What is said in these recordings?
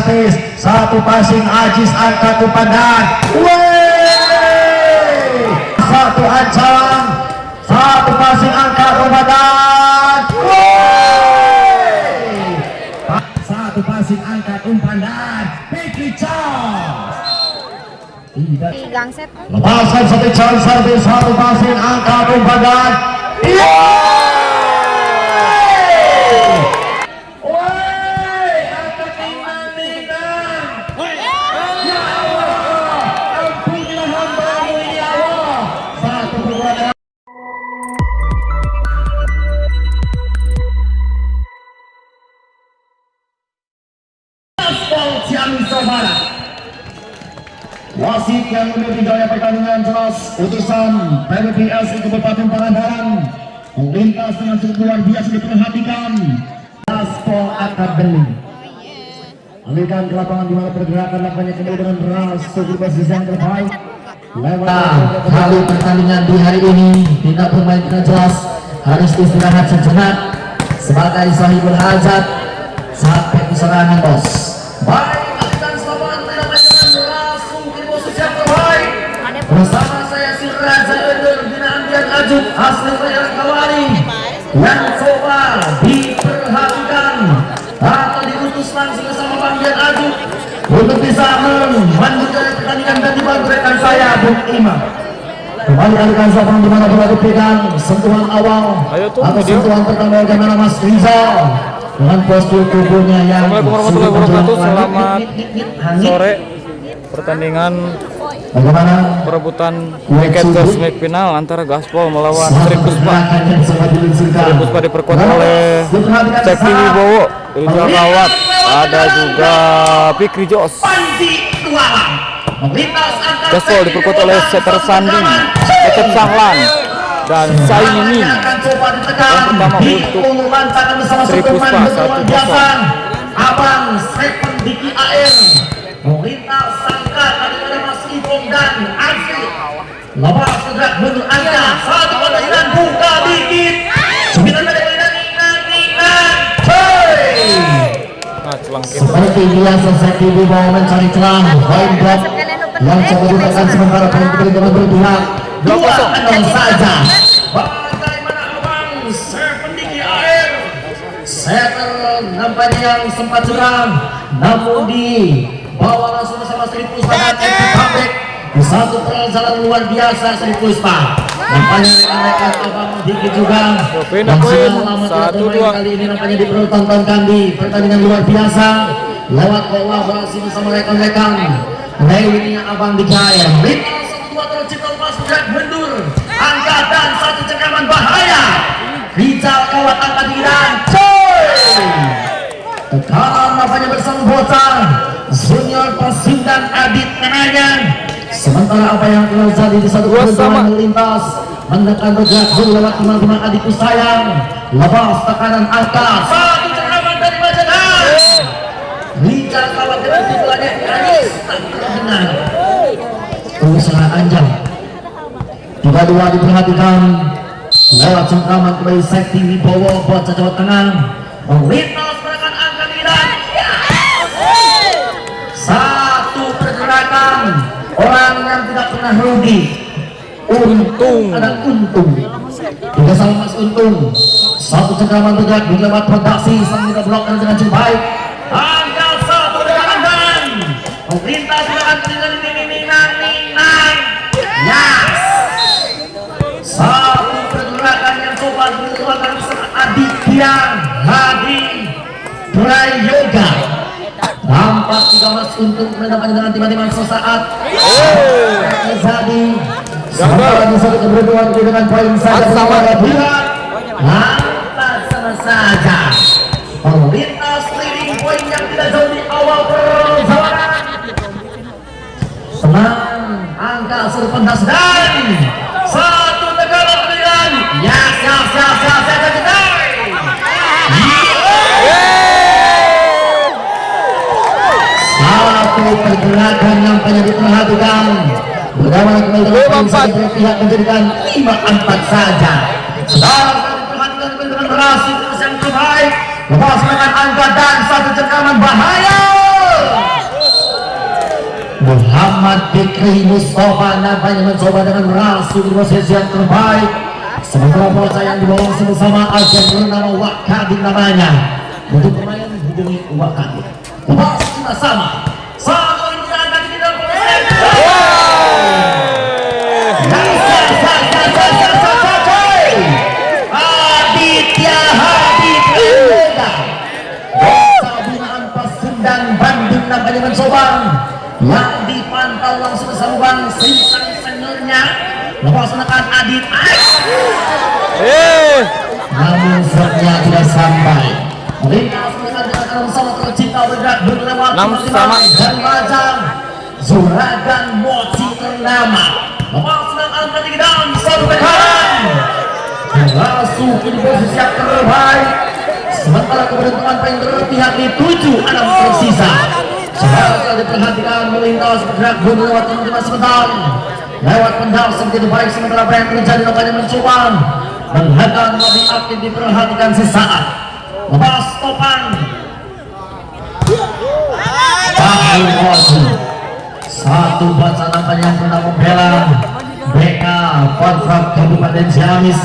servis, satu passing Ajis angkat umpan dan satu ancang, satu passing angkat umpan dan satu passing angkat umpan dan Fikri Charles Gangset. lepaskan satu chance servis, satu passing angkat umpan dan wasit yang memiliki gaya pertandingan jelas utusan PBPS Kabupaten Pangandaran melintas dengan cukup luar biasa diperhatikan Gaspol Akademi alihkan ke lapangan di mana pergerakan lapangannya kembali dengan ras untuk basis yang terbaik lewat kali pertandingan di hari ini tidak bermain dengan jelas harus istirahat sejenak sebagai sahibul hajat sampai di serangan bos baik bersama saya si Raja Eder Binandian Ajuk asli Bayar Kawari yang coba diperhatikan atau diutus langsung bersama Bangdian Ajuk untuk bisa melanjutkan pertandingan dan dibantu rekan saya Bung Imam. Kembali alihkan lapangan di mana bola dipegang sentuhan awal atau sentuhan pertama bagaimana Mas Rizal dengan postur tubuhnya yang Assalamualaikum warahmatullahi wabarakatuh. Selamat sore. Pertandingan bagaimana perebutan tiket ke semifinal antara Gaspol melawan Sri Puspa. Sri Puspa diperkuat oleh Ceki Wibowo, Rizal Rawat, ada juga Fikri Jos. Gaspol diperkuat oleh Seter Sandi, Ecep Sahlan, dan Saini. Yang pertama untuk Sri Puspa 1-0. Abang Stephen Diki AR melintas sangka dari Mas Ipong dan Asri lepas segera bentuk angka satu pertandingan buka dikit 9 pertandingan seperti biasa Seki Wibowo mencari celah poin blok yang coba ditekan sementara poin dengan berpihak 2-0 saja bagaimana Abang Stephen Diki AR setter nampaknya yang sempat curang namun di bawa langsung bersama Sri Puspa dan Eki Pabrik di satu perjalanan luar biasa Sri Puspa nampaknya rekan-rekan Abang Diki juga yang sudah lama tidak bermain kali ini nampaknya dipertontonkan di pertandingan luar biasa lewat kolaborasi bersama rekan-rekan reuninya Abang Diki AR Rinal 1-2 tercipta lepas gerak mundur angkat dan satu cengkraman bahaya Rizal Kawat angkat di dan tekanan nampaknya bersama bocah Junior Pasindan Adit Tenayan sementara apa yang terjadi di satu perjalanan melintas mendekat bergerak dulu lewat teman-teman adikku sayang lepas tekanan angka satu cengkraman dari Majadah Rizal Kawat dengan titulannya Anis tak terdengar usaha anjang 3-2 diperhatikan lewat cengkraman kembali Sekti Wibowo bocah Jawa Tengah melintas menekan angka dan satu pergerakan orang yang tidak pernah rugi untung ada untung juga sama Mas Untung satu cengkraman bergerak di lewat produksi sang juga blokkan dengan cukup baik angka satu pergerakan dan pemerintah silakan dengan ninang yes satu pergerakan yang coba dikeluarkan bersama Aditya Hadi Prayoga nampak juga Mas Untung mendapatkan dengan tiba-tiba sesaat Zadi sementara di satu keberuntungan dengan poin saja sama bulat lantas sama saja melintas leading poin yang tidak jauh di awal perjalanan senang angka serpentas dan satu tekanan pilihan yes satu pergerakan yang banyak diperhatikan bagaimana kembali dengan pihak menjadikan 5-4 saja sedang diperhatikan dengan berhasil yang terbaik lepas dengan angka dan satu cengkraman bahaya Muhammad Fikri Mustafa nampaknya mencoba dengan rasu di posisi yang terbaik. Sementara bocah yang dibawa sama-sama agen bernama Wakadim namanya. Untuk pemain hubungi Wakadim. Lepas sama-sama. Satu insan kaki di dalam Aditya Habibullah. Bocah binaan Pasundan Bandung nampaknya mencoba. Yang dipantau langsung ke saluran simpang seniornya. Lepas menekan Adit. Namun sepertinya tidak sampai. Melintas dengan alam sama tercipta bergerak berlewat dan Rajang Juragan Mochi ternama. Lepas menekan ketiga dalam satu tekanan. Rasu kini posisi yang terbaik. Sementara keberuntungan paling berpihak di 7 anak tersisa. Seharusnya diperhatikan melintas bergerak berlewat teman-teman sebentar. Lewat pendal seperti baik, sementara apa yang terjadi nampaknya mencoba menghadang lebih aktif diperhatikan sesaat. Lepas topan Bahul Mochi. Satu baca nampaknya yang pernah membela BK Kontrak Kabupaten Ciamis.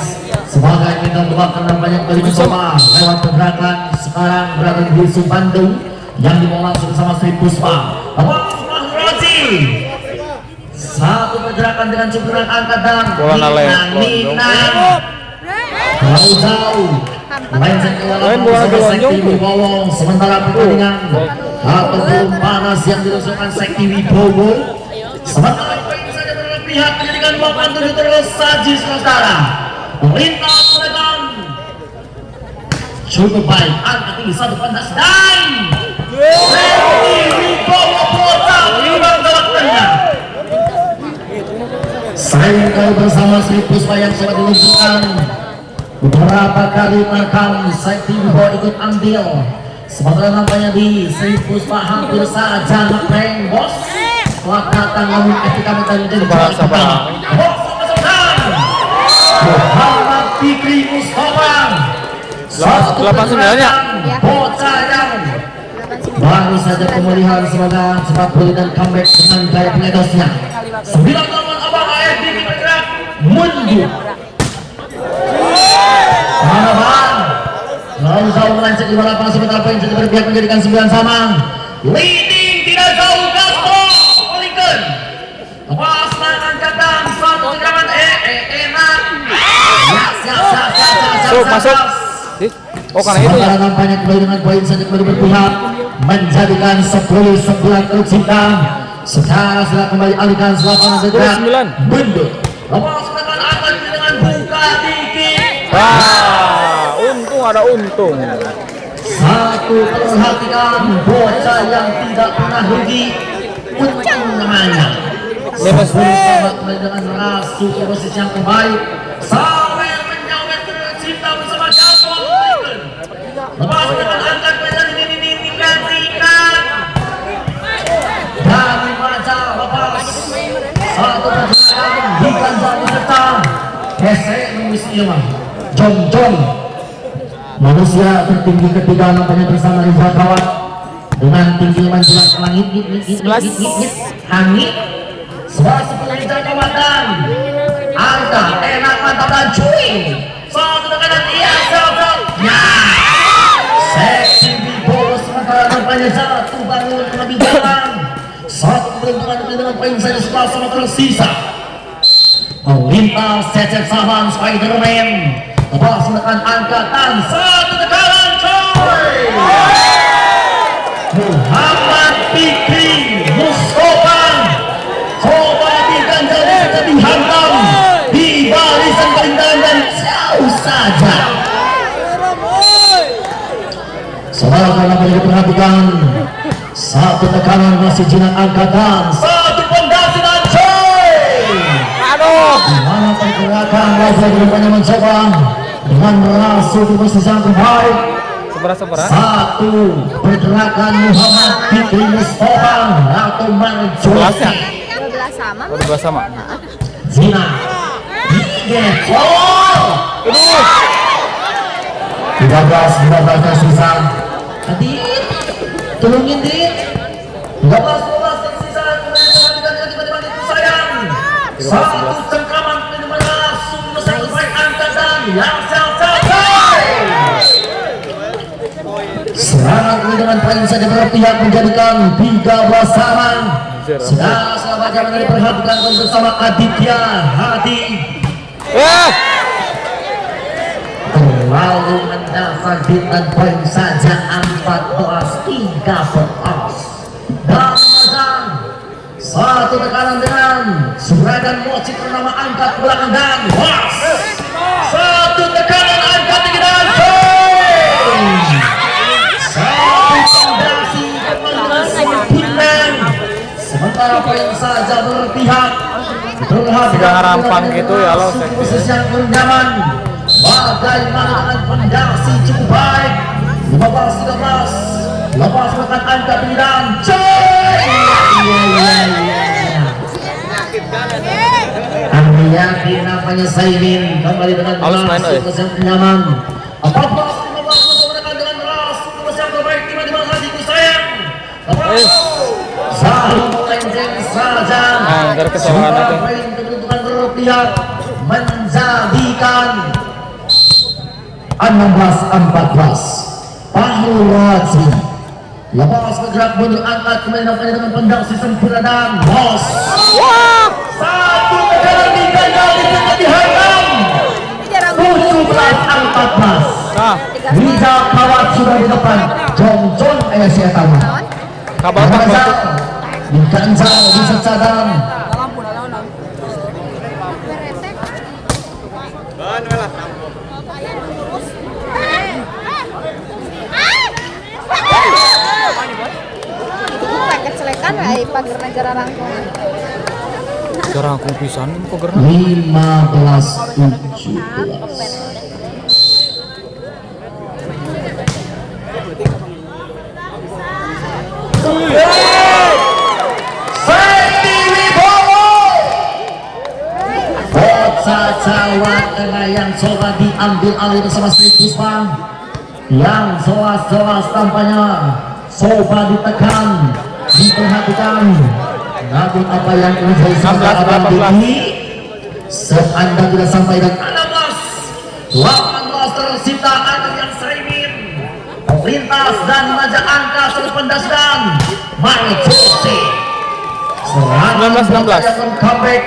Sebagai kita doakan nampaknya kembali mencoba lewat pergerakan sekarang berada di Bandung yang dibawa langsung sama Sri Puspa. Lepas Bahul Mochi. Satu pergerakan dengan cukuran angkat dan jauh main bola Sekti Wibowo. Sementara pertandingan ataupun panas yang dilangsungkan Sekti Wibowo. Sementara poin saja berlebihan menjadikan papan 7 terus saji saudara. Melintas menekan cukup baik, angkat tinggi satu pantas dan Sekti Wibowo bocah menyumbang gawat tengah. Saya kalau bersama Sri Puspa yang sudah diluncurkan beberapa kali rekam Sekti Wibowo ikut ambil. Sementara nampaknya di Sri Puspa hampir saja ngepeng bos. Setelah datang namun ketika menjadi juara pertama. Bos Muhammad Fikri Mustafa. Satu pergerakan bocah yang baru saja pemulihan, semoga cepat pulih dan comeback dengan gaya pengedosnya. 9 lawan abang AFD bergerak mundur. Mana bang? Lalu jauh melenceng di bola lapangan sebentar poin jadi berpihak menjadikan 9 sama. Leading tidak jauh Gasto Lincoln. Lepas tangan kadang satu tendangan enak. Masuk. Oh karena itu ya. Nampaknya kembali dengan poin saja kembali berpihak menjadikan 10-9 tercipta. Sekarang sudah kembali alihkan lapangan bergerak mundur. Lepas menekan akan dengan buka dikit. Untung ada untung. Satu perhatikan bocah yang tidak pernah rugi. Untung namanya. Sama kembali dengan rasu ke posisi yang terbaik. Sampai menyawet tercipta bersama Gaspol Lincoln. Lepas menekan angkat menjadi ini gantikan. Dari Raja lepas satu pergerakan bukan jauh serta Hese Museum Jong manusia tertinggi ketiga nampaknya bersama Rizal Kawat dengan tinggi menjulang ke langit hangit 11 Rizal Kawat dan angka enak mantap dan cuy satu tekanan iya jauh-jauhnya Sekti Wibowo sementara nampaknya jatuh bangun lebih belakang. Satu peruntungan dengan poin saja setelah sama tersisa. Melintas Cecep Saban Spiderman. Lepas menekan angkatan satu tekanan coy. Muhammad Fikri Mustafa coba diganjal bisa dihantam di barisan perintahan dan jauh saja. Saudara karena boleh diperhatikan satu tekanan masih jinak angkatan satu pondasi dan coy. Dimana pergerakan wajah berupanya mencoba dengan rasu di posisi yang terbaik. Satu pergerakan Muhammad Fikri Mustafa atau Marjoki 12 sama. Zina Gol 13 tersisa. Adit tolongin Dit 13 tersisa. Satu cengkraman penerima langsung besar terbaik angkatan yang selesai. Serangan ini dengan poin saja berpihak menjadikan 13 sama. Sudah selama jangan diperhatikan bersama Aditya Hadi. Terlalu mendasar dengan poin saja 14-13. Dan Mazang satu tekanan dengan Suragan Mochi bernama angkat belakang dan was. Satu tekanan angkat tinggi dan sementara poin saja berpihak Jika harapan gitu ya lo posisi yang nyaman. Bagaimana dengan fondasi cukup baik 15-13 lepas makan angka tinggi dan kami yakin namanya Saimin kembali dengan posisi yang nyaman 14-15 menekan dengan ras posisi yang terbaik tiba-tiba hatiku sayang selalu melenceng saja. Dari kesalahan itu keberuntungan berpihak menjadikan 16-14. Fahrul Razi lepas bergerak mundur angkat kembali nampaknya dengan pendasi sempurna dan bos. Satu tekanan diganjal dihantam 17-14. Rizal Kawat sudah di depan. Jongjon Ayasya Tama kabar diganjal bisa cadang. Kecelekan ya pagar negara rangkung. Jarang aku pisan kok gerak 15-17. Jawa Tengah yang coba diambil alih bersama Sri Puspa yang jelas-jelas tampaknya coba ditekan diperhatikan namun apa yang terjadi saat ini seandainya tidak sampai dan 18 tercipta anak yang Saimin lintas dan maju angka satu pendas dan Mario Jose 19-16 comeback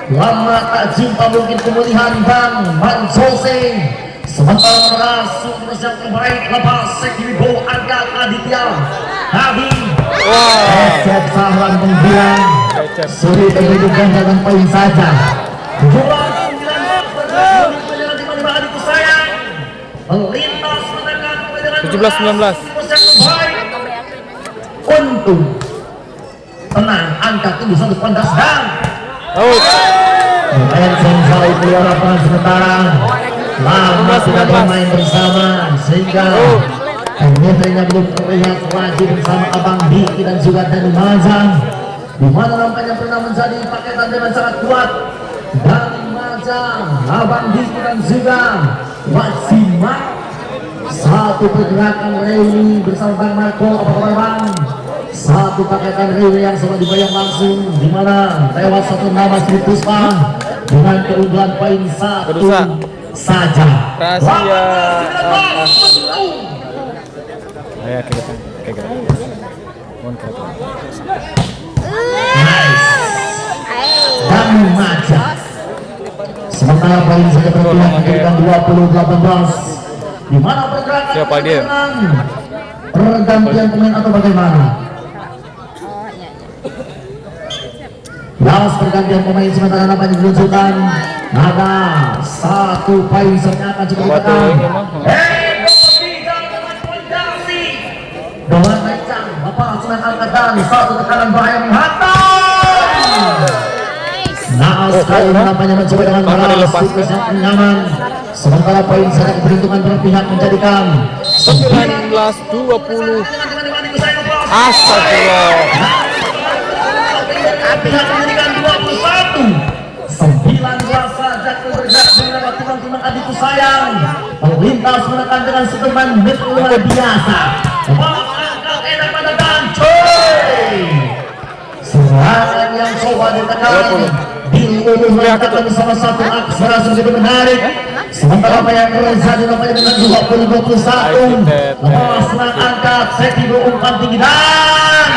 lama tak jumpa mungkin pemulihan Bang Jose sementara merasuk terus yang terbaik lepas Sekiribo angkat Aditya Hadi Cecep Sahlan menghilang sulit menunjukkan dengan poin saja 19 Aditya sayang melintas menengah 17-19 untung tenang angkat tinggi satu pandas dan lumayan Sensai keluar lapangan sementara lama sudah bermain bersama sehingga penyertanya belum terlihat lagi bersama Abang Diki dan juga Dani Mazang di mana nampaknya pernah menjadi paketan dengan sangat kuat Dani Mazang, Abang Diki dan juga Maksimal satu pergerakan Reuni bersama Bang Marco apa Bang satu paketan Reuni yang sama dibayang langsung di mana lewat satu nama Sri Puspa dengan keunggulan poin satu saja. Rahasia. Ayo kita. Nice. Dan Maja. Sementara poin saja berpihak menjadikan 20-18. Di mana pergerakan siapa dia? Pergantian pemain atau bagaimana? Laos pergantian pemain sementara nampaknya diluncurkan ada satu poin serta akan cukup ditekan dengan kencang Bapak Sunan Angkatan satu tekanan bahaya menghantam Naas sekali nampaknya mencoba dengan balas siklus yang nyaman sementara poin serta keberuntungan berpihak menjadikan 19-20 astagfirullah pihak menjadikan 21 19 saja bergerak dengan timang-timang adikku sayang melintas menekan dengan seteman luar biasa angkat enak pada dan serangan yang coba ditekan di lulus langkahkan bersama satu akselerasi begitu menarik. Sementara apa yang terjadi nampaknya dengan 20-21. Lepas serang angkat Sekibo umpan tinggi dan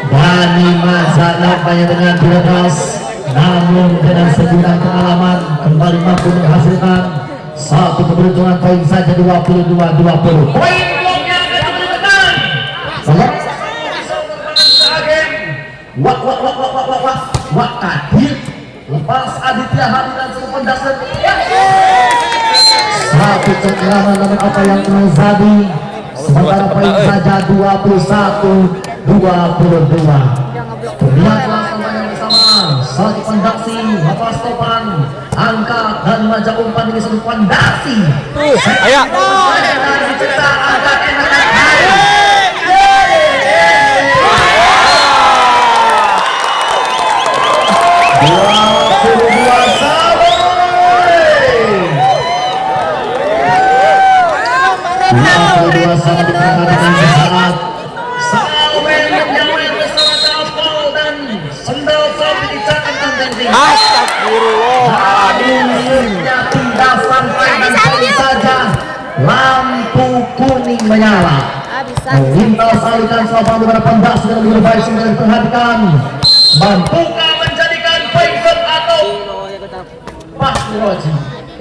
Dani Maza nampaknya dengan bebas, namun dengan segudang pengalaman kembali mampu menghasilkan satu keberuntungan poin saja. 22-20. Poin bloknya akan diberikan. Wak Kadir lepas Aditya Hadi dan seluruh dasar satu cengkeraman namun apa yang terjadi. Sementara poin saja 21-22. Kemudian yang bersama satu pondasi lepas topan angkat dan maju umpan ini satu pondasi. Ayo. Sangat diperhatikan sesaat Salmen menyamai bersama kapal dan sendal sapi dicatat dan Astagfirullahaladzim. Tidak sampai dan kali saja lampu kuning menyala. Lintas alikan selama beberapa pendas dengan lebih baik sudah diperhatikan. Mampukah menjadikan poin atau Mas Roji?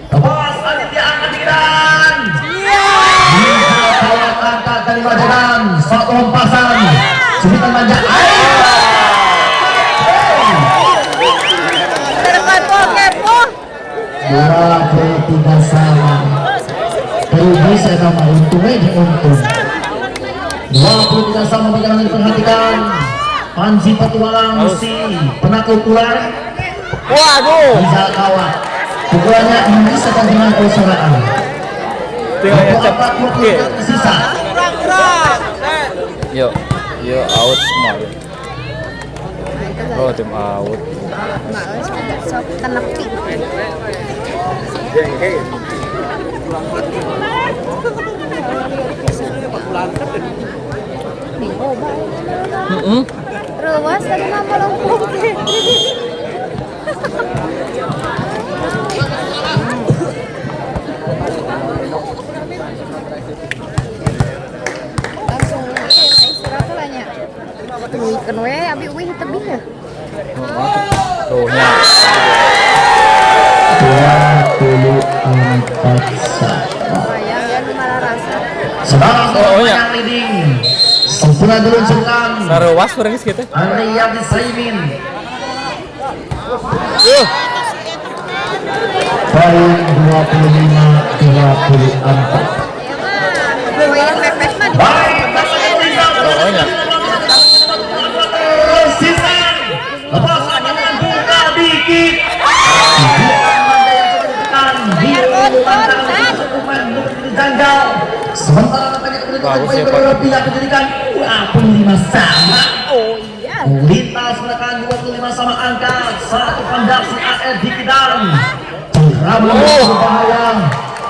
Lepas Aditya angkat dan angkat dari Majakan, satu hempasan sebutan manja dua tiga sama terus saya tambah untungnya di untung 23 sama jangan diperhatikan. Panji petualang si penakulan bisa kawat pukulannya ini sedang dengan keserangan Tinggalnya cepat. sisa. Yo out semua. Oh tim out. Ruas tadi mama lompat. Langsung istirahat lah. Ikan we abi uwi tebih ya. Tuhnya. 24 sama. Bayang ya malah rasa. Sekarang yang leading sempurna diluncurkan Sarewas kurang gitu. Andriati Saimin. Poin 25-24. Bayang pepes mah. Baik, lepas dengan buka dikit. Sementara berlebihan menjadikan 25 sama. Oh iya. Lintas menekan 25 sama angka satu pondasi AR Dikidan. Cengkraman berbahaya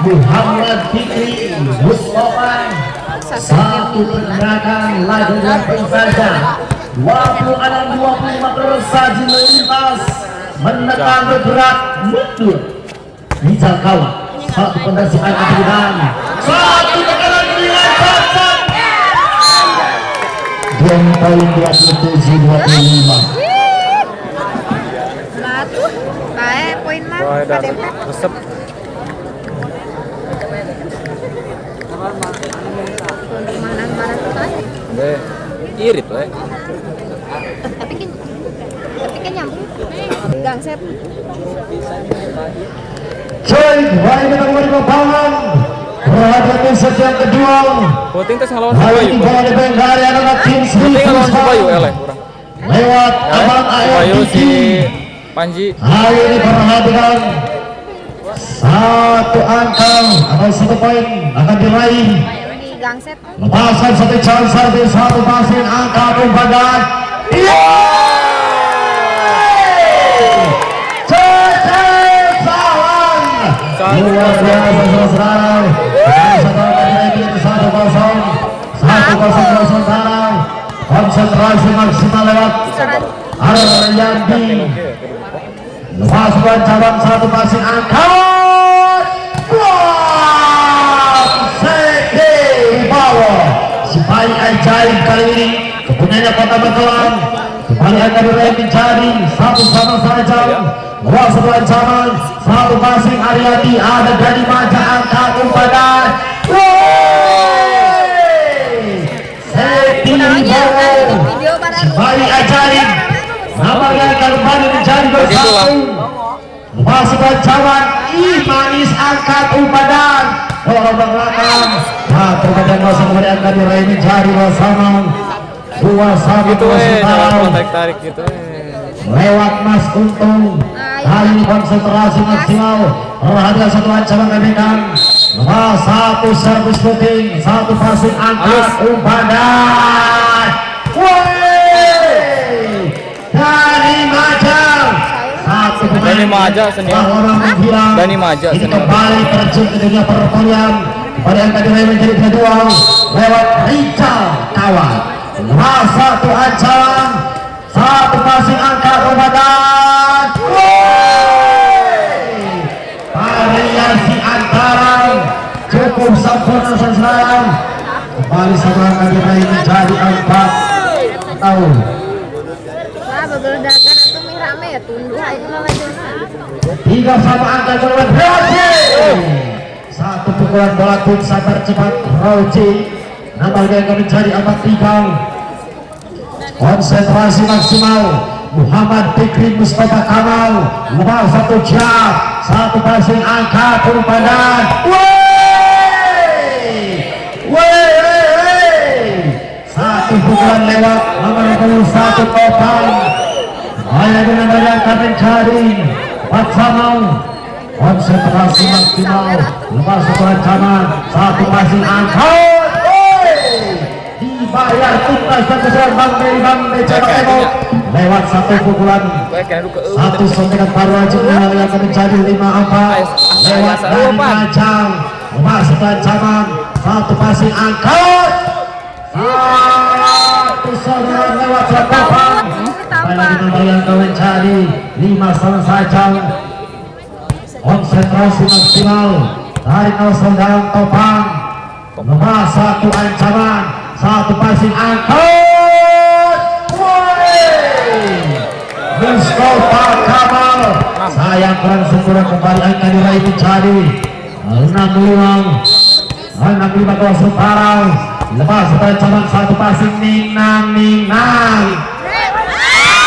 Muhammad Fikri Mustafa. Satu pergerakan lagi yang saja 26-25 tersaji melintas menekan bergerak mundur Rizal Kawat. Satu pondasi AR Dikidan. Satu tekanan dengan pasang. Game poin 27-25. Nah tuh, kayak poin mah kadempet. Resep. Mana tuh kan? Deh, irit we. Tapi kan nyambung. Gangsep. Coy, mari kita kembali ke lapangan. Perhatian set yang kedua. Puting tes ngelawan Hari Bayu. ini bola dipegang dari anak tim Puting ngelawan Bayu eleh kurang. lewat Abang Bayu si AFTV. Panji. Hari ini perhatikan satu angka atau satu poin akan diraih. Di gangsep. Lepasan satu chance satu pasien angka kumpulan. Iya. Luar biasa saudara. Satu kosong sementara. Konsentrasi maksimal lewat Aryandi. Lepas buat cabang satu passing angkat. Wah, Seki Bawa. Sebaik ajaib kali ini kepunyanya Kota Magelang. Kembali akan diraih mencari satu sama saja. Luas satu ancaman, satu passing Aryadi, ada Dani Maja angkat umpan. Seki Bawa. Sebaik ajaib. Namanya kembali mencari bersatu. Masuk ancaman, Manis angkat umpan. Orang belakang. Nah, terkadang masuk kembali akan diraih mencari bersama. Dua sama tarik gitu. Lewat Mas Untung. Kali konsentrasi maksimal. Perhatian satu ancaman kebekan. Nomor satu servis puting, satu passing angkat umpan. Dani Maja senior. Dani Maja senior. Kembali terjun ke dunia perempuan. Pada yang tadi menjadi kedua lewat Rizal kawan. Nomor satu ancaman, satu passing angkat umpan. Variasi antara cukup sempurna sekarang. Kembali sama kali ini menjadi 4 tahun. Beberdakan atau mie rame ya tunduh itu malah Tiga sama angka keluar berhasil. Satu pukulan bola pun sabar cepat Roji. Namanya akan mencari 4-3. Konsentrasi maksimal. Muhammad Fikri Mustafa Kamal. Nomor satu jab, satu passing angka perubahan. Satu pukulan lewat. Nomor satu Topan. Hanya dengan bayangkan mencari Patsamau. Konsentrasi maksimal. Lepas satu ancaman, satu passing angkat. Dibayar tuntas sebesar Bang Becero lewat satu pukulan. Satu sontekan paru aja yang akan mencari 5-4 lewat dari Majang. Lepas satu ancaman, satu passing angkat. Satu sontekan lewat Topan. Lagi membayangkan mencari 5 sama saja. Konsentrasi maksimal dari kawasan dalam Topang. Nomor satu ancaman, satu passing angkat. Mustafa Kamal. Sayang kurang sempurna, kembali akan diraih mencari 6-5 kawasan Parau. Lepas satu ancaman, satu passing Ninang.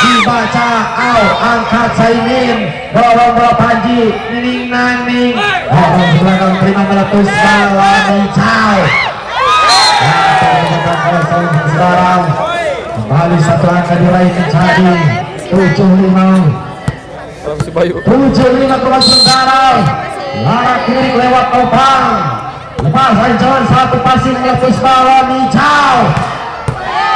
Dibaca angkat Saimin, dorong bola Panji, Ninang. Orang belakang terima meletus bola Nicau. Sekarang kembali satu angka diraih mencari 7-5. 7-5 keluar sekarang. Lara kiri lewat Topang. Lepas ancaman, satu passing meletus bola Nicau.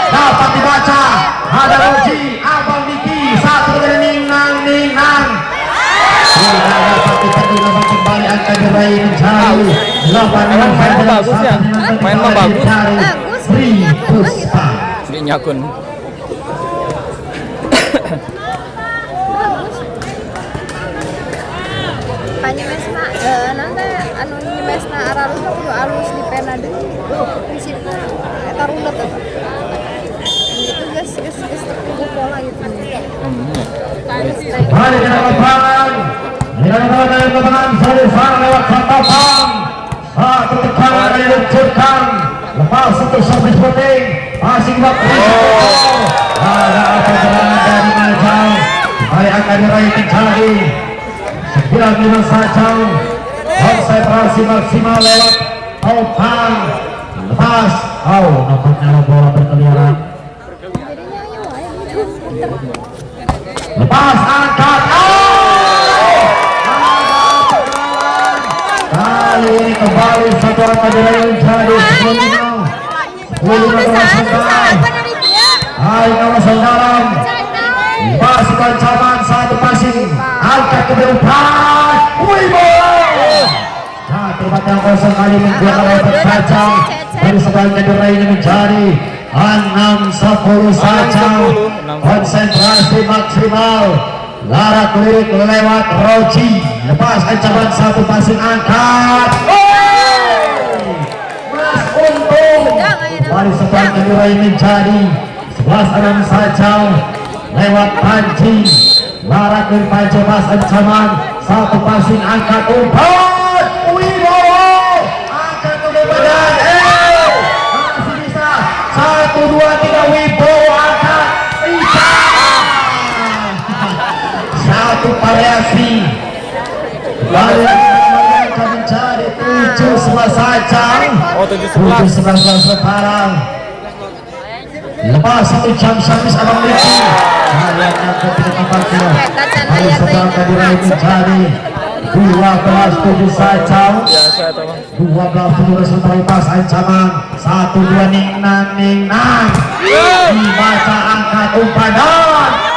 Dapat dibaca. Ada Roji, Abang Diki, satu dari Ninang. Tidak dapat diterima, kembali akan diraih mencari 8 bagus ya, main mah bagus. Sri Puspa. Sri Nyakun. Panyemesna nanti anu nyemesna aralus kudu alus di pena deui. Di situ eta rundet eta. Itu guys pola gitu. Mari kita lapangan. Dengan teman-teman Sarifan lewat Topang. Satu tekanan diluncurkan. Lepas untuk servis puting. Masih waktu. Ada apa serangan dari Majang. Mari akan diraih mencari 9-5 saja. Konsentrasi maksimal lewat Topang. Lepas. Nampaknya bola berkeliaran. Lepas angkat. Kali ini kembali satu angka diraih mencari 10-5 Hai kawasan dalam. Masuk ancaman, satu passing angkat ke depan. Wibo. Nah, terbatas nampaknya kosong kali menggunakan lebar saja dari sebagian diraihnya menjadi 6-10 saja. Konsentrasi maksimal. Lara kelirik lewat Roji, lepas ancaman satu passing angkat. Mas Untung dari sebagian diraih menjadi 11-6 saja lewat Panji. Lara kelirik Panji pas ancaman satu passing angkat umpan. Wibowo angkat ke badan. Masih bisa 1, 2, 3 Wibowo angkat bisa. Satu variasi mereka mencari 7-11 saja. Oh, 7-11 sekarang lepas satu jam servis Abang Riki kalian yang ketika tempatnya hari setelah diraih mencari 12-7 saja. 12-7 setelah pas ancaman 1-2 Ningnan dibaca angkat umpanan.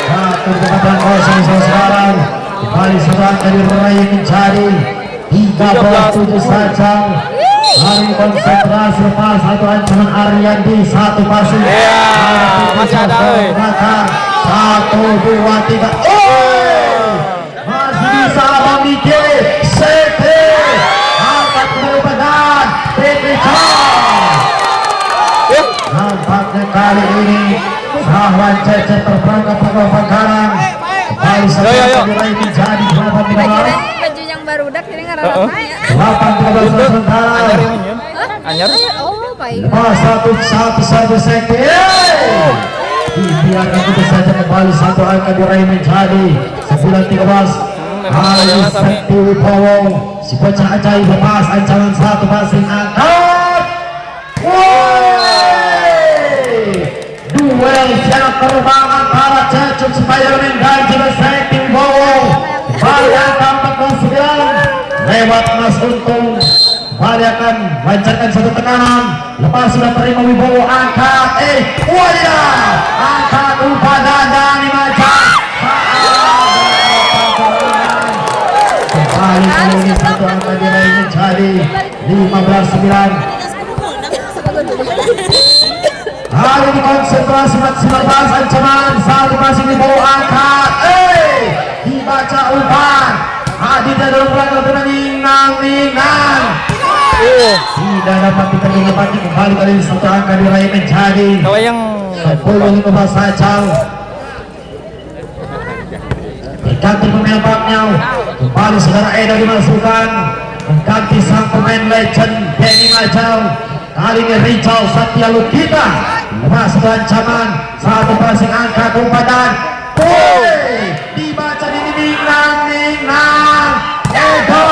Satu kemudian kosong sekarang kembali serang dari meraih mencari 13-7 saja. Hari konsentrasi lepas satu ancaman Ariandi satu passing. Masih ada. 1, 2, 3. Masih bisa Abang Diki. Sete angkat ke badan. Nampaknya kali ini Sahwan Cecep terperangkap ke Pangkalan. Kembali serang diraih menjadi 8-13. Baju yang baru udah jadi ngarang 8-13 sementara. Anyar. Oh baik. Lepas satu saja sekte. Dibiarkan itu saja kembali satu angka diraih menjadi 9-13. Ali Sakti Wibowo si bocah ajaib lepas ancaman satu passing angkat. Duel siap terbang antara Cecep Spiderman dan juga Sakti Wibowo. Bayangkan 49 lewat Mas Untung. Bayangkan lancarkan satu tekanan. Lepas sudah terima Wibowo angkat. Angkat umpan dan macam. Kembali kali ini satu angka diraih menjadi 15-9. Hari ini konsentrasi maksimal pas ancaman satu passing Wibowo angkat. Dibaca umpan. Hadirnya dalam pelanggaran Ningnan. Tidak dapat diterima lagi kembali kali ini satu angka diraih menjadi 10-15 saja. Berganti pemain baknya kembali saudara Eda dimasukkan mengganti sang pemain legend Benny Majau. Kali ini Rijal Satya Lukita lepas ancaman satu passing angkat umpatan. Dibaca di Ningnan Edo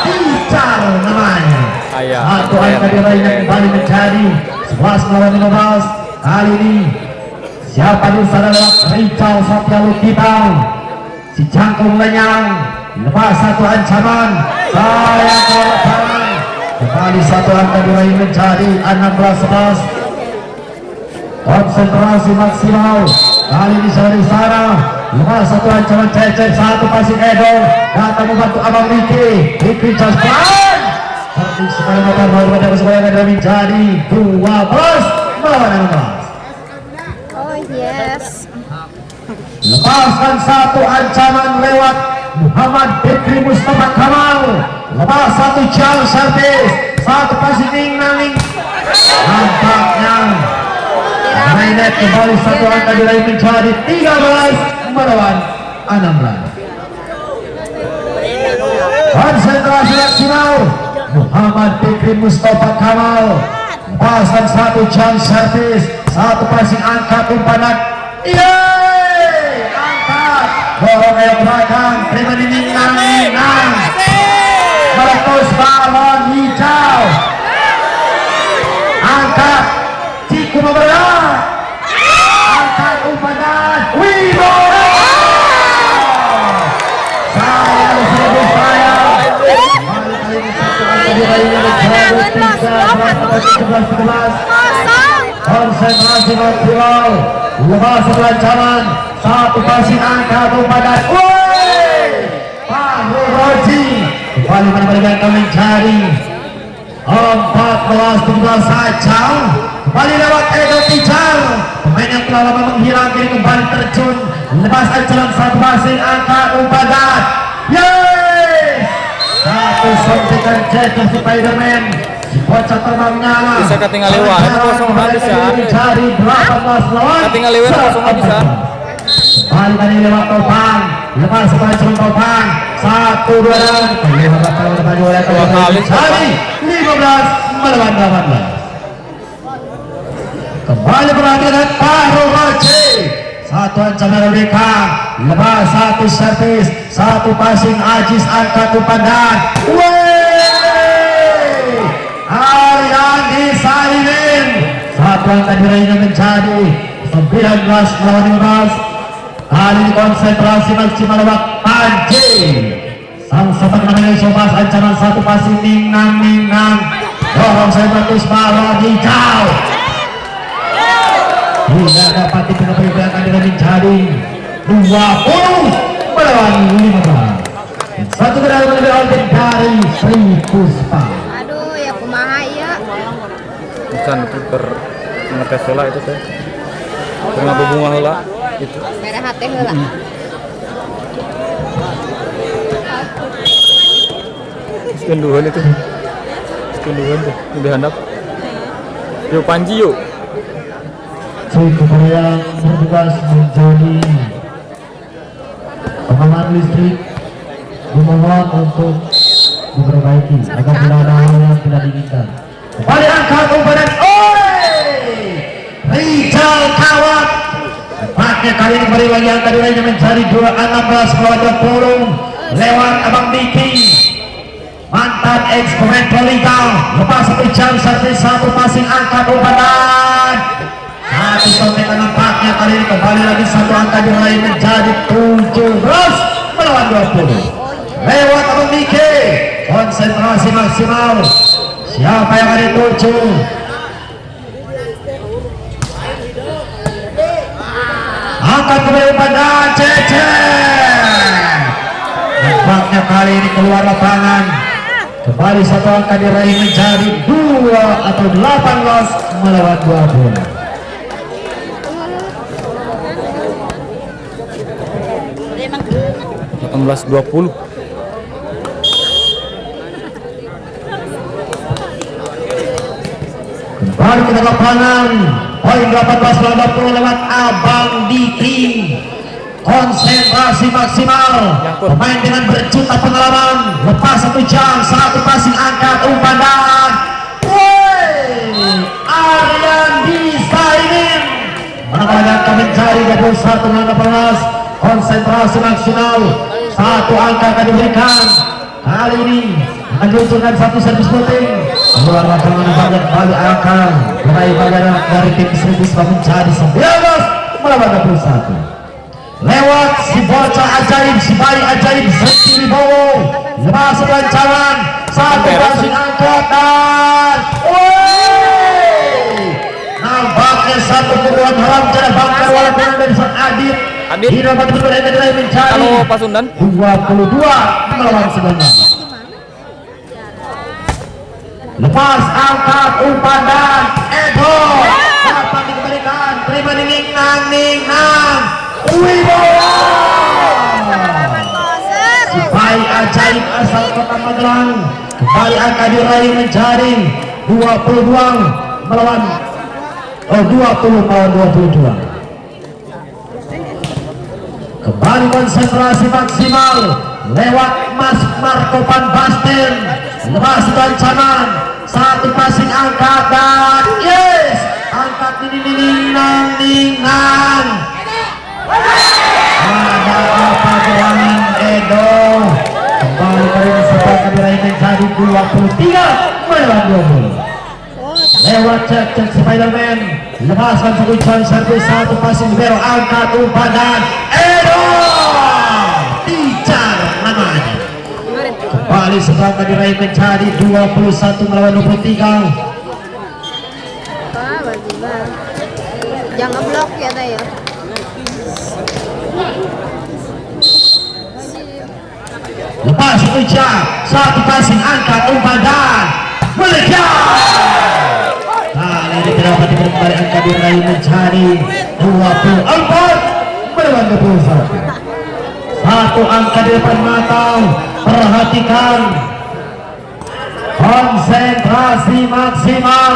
Ticar namanya. Satu angka diraihnya kembali menjadi 11-15. Kali ini siapa di sana lewat Rijal Satya Lukita. Si Jangkung Lenyang lepas satu ancaman saya ke lapangan kembali satu angka diraih menjadi 16-11. Konsentrasi maksimal kali ini dari sana lepas satu ancaman Cecep satu passing Edo datang membantu Abang Riki Jaspan tapi sekali motor baru pada kesebayangan diraih menjadi 12-16. Oh yes. Lepaskan satu ancaman lewat Muhammad Fikri Mustafa Kamal. Lepas satu jam servis satu passing Ningnan. Nampaknya mainet kembali satu angka diraih menjadi 13-16. Konsentrasi maksimal Muhammad Fikri Mustafa Kamal. Lepasan satu jam servis satu passing angkat umpanan. Dorong ke belakang, terima di Ningnan. Meletus balon hijau. Angkat, Ciku memberat. Angkat umpanan, Wibowo. Saya disebut saya. Kembali kali ini satu angka diraihnya menjadi 13-11. Konsentrasi maksimal. Lepas satu ancaman satu passing angkat umpanan. Fahru Roji Kembali menawarkan mencari 14-17 saja. Kembali lewat Edo Pijar. Pemain yang telah lama menghilang kini kembali terjun. Lepas jalan satu passing angka Upadat. Yes! Satu suntikan jatuh Spiderman. Si bocah terbang nyala. Bisa ketinggalan lewat. Itu kosong habis ya. Mencari 18 lawan. Ketinggalan lewat kosong habis ya. Kembali tadi lewat Topan. Lepas kembali jalan Topan. 1-2 dan dua kali 15 melawan 18. Kembali perhatikan Fahru Roji. Satu ancaman mereka. Lepas satu servis, satu passing Ajis angkat umpan. Ariandi Salimin. Satu angka diraihnya menjadi 19 melawan 15. Kali ini konsentrasi maksimal lewat Panji. Sang sepak namanya Sobas ancaman satu passing Ningnang. Dorong saya bagus malah hijau. Tidak dapat diperhatikan dengan mencari 20 melawan 15. Satu kedai lebih oleh dari Sri Puspa. Aduh ya kumaha ya. Bukan kiper ngetes lah itu teh. Tengah bubungan lah itu. Merah hati heula. Sekenduhan itu. Sekenduhan tuh udah handap. Yuk Panji yuk. Cukup yang bertugas menjadi pengaman listrik dimohon untuk diperbaiki agar tidak ada hal yang tidak diinginkan. Kembali angkat umpan. Rizal Kawat. Pakai kali ini kembali lagi angka nilainya mencari 16 melawan 20 lewat Abang Diki. Mantan ex pemain Polita. Lepas satu jam satu passing angkat umpan. Satu sontekan nampaknya kali ini kembali lagi satu angka diraih menjadi 17 melawan 20 lewat Abang Diki. Konsentrasi maksimal. Siapa yang ada dituju? Angkat kembali pada Cece. Nampaknya kali ini keluar lapangan. Kembali satu angka diraih menjadi 2 atau 18 melawan 20. 18-20. Kembali ke lapangan. Poin 18 melawan 20 lewat Abang Diki. Konsentrasi maksimal. Pemain dengan berjuta pengalaman. Lepas satu jam, satu passing angkat umpan dan Ariandi Saimin menambahkan mencari 21 melawan 18. Konsentrasi maksimal. Satu angka akan diberikan. Kali ini akan diusulkan satu servis puting. Keluar lapangan banyak kali angka. Meraih bagian dari tim Serius mencari 19 melawan 21. Lewat si bocah ajaib, si bayi ajaib Zeki Wibowo. Lepas rancangan satu passing angkat dan nampaknya satu pukulan haram cara bangkar walaupun dari sang Adit. Tidak dapat berada mencari. Halo Pasundan. 22 melawan 19. Lepas angkat umpan dan Edo dapat dikembalikan. Terima Ningnang. Wibowo. Si bayi ajaib asal kota Magelang. Kembali angka diraih mencari 22 melawan 20 melawan 22. Kembali konsentrasi maksimal lewat Mas Marco Van Basten. Lepas ancaman satu passing angkat dan yes, angkat Ningnang. Ada apa dengan Edo? Kembali kali ini sepakat diraih menjadi 23 melawan 20. Lewat cek Spiderman. Lepaskan satu jam servis satu passing libero angkat umpan dan Edo Tijar namanya. Kembali sepakat diraih menjadi 21 melawan 23. Bang. Jangan blok ya teh ya. Lepas Masih ujar satu passing angkat umpan dan meledak. Kali ini dapat kembali angka diraih menjadi 24 melawan 21. Satu angka di depan mata, perhatikan, konsentrasi maksimal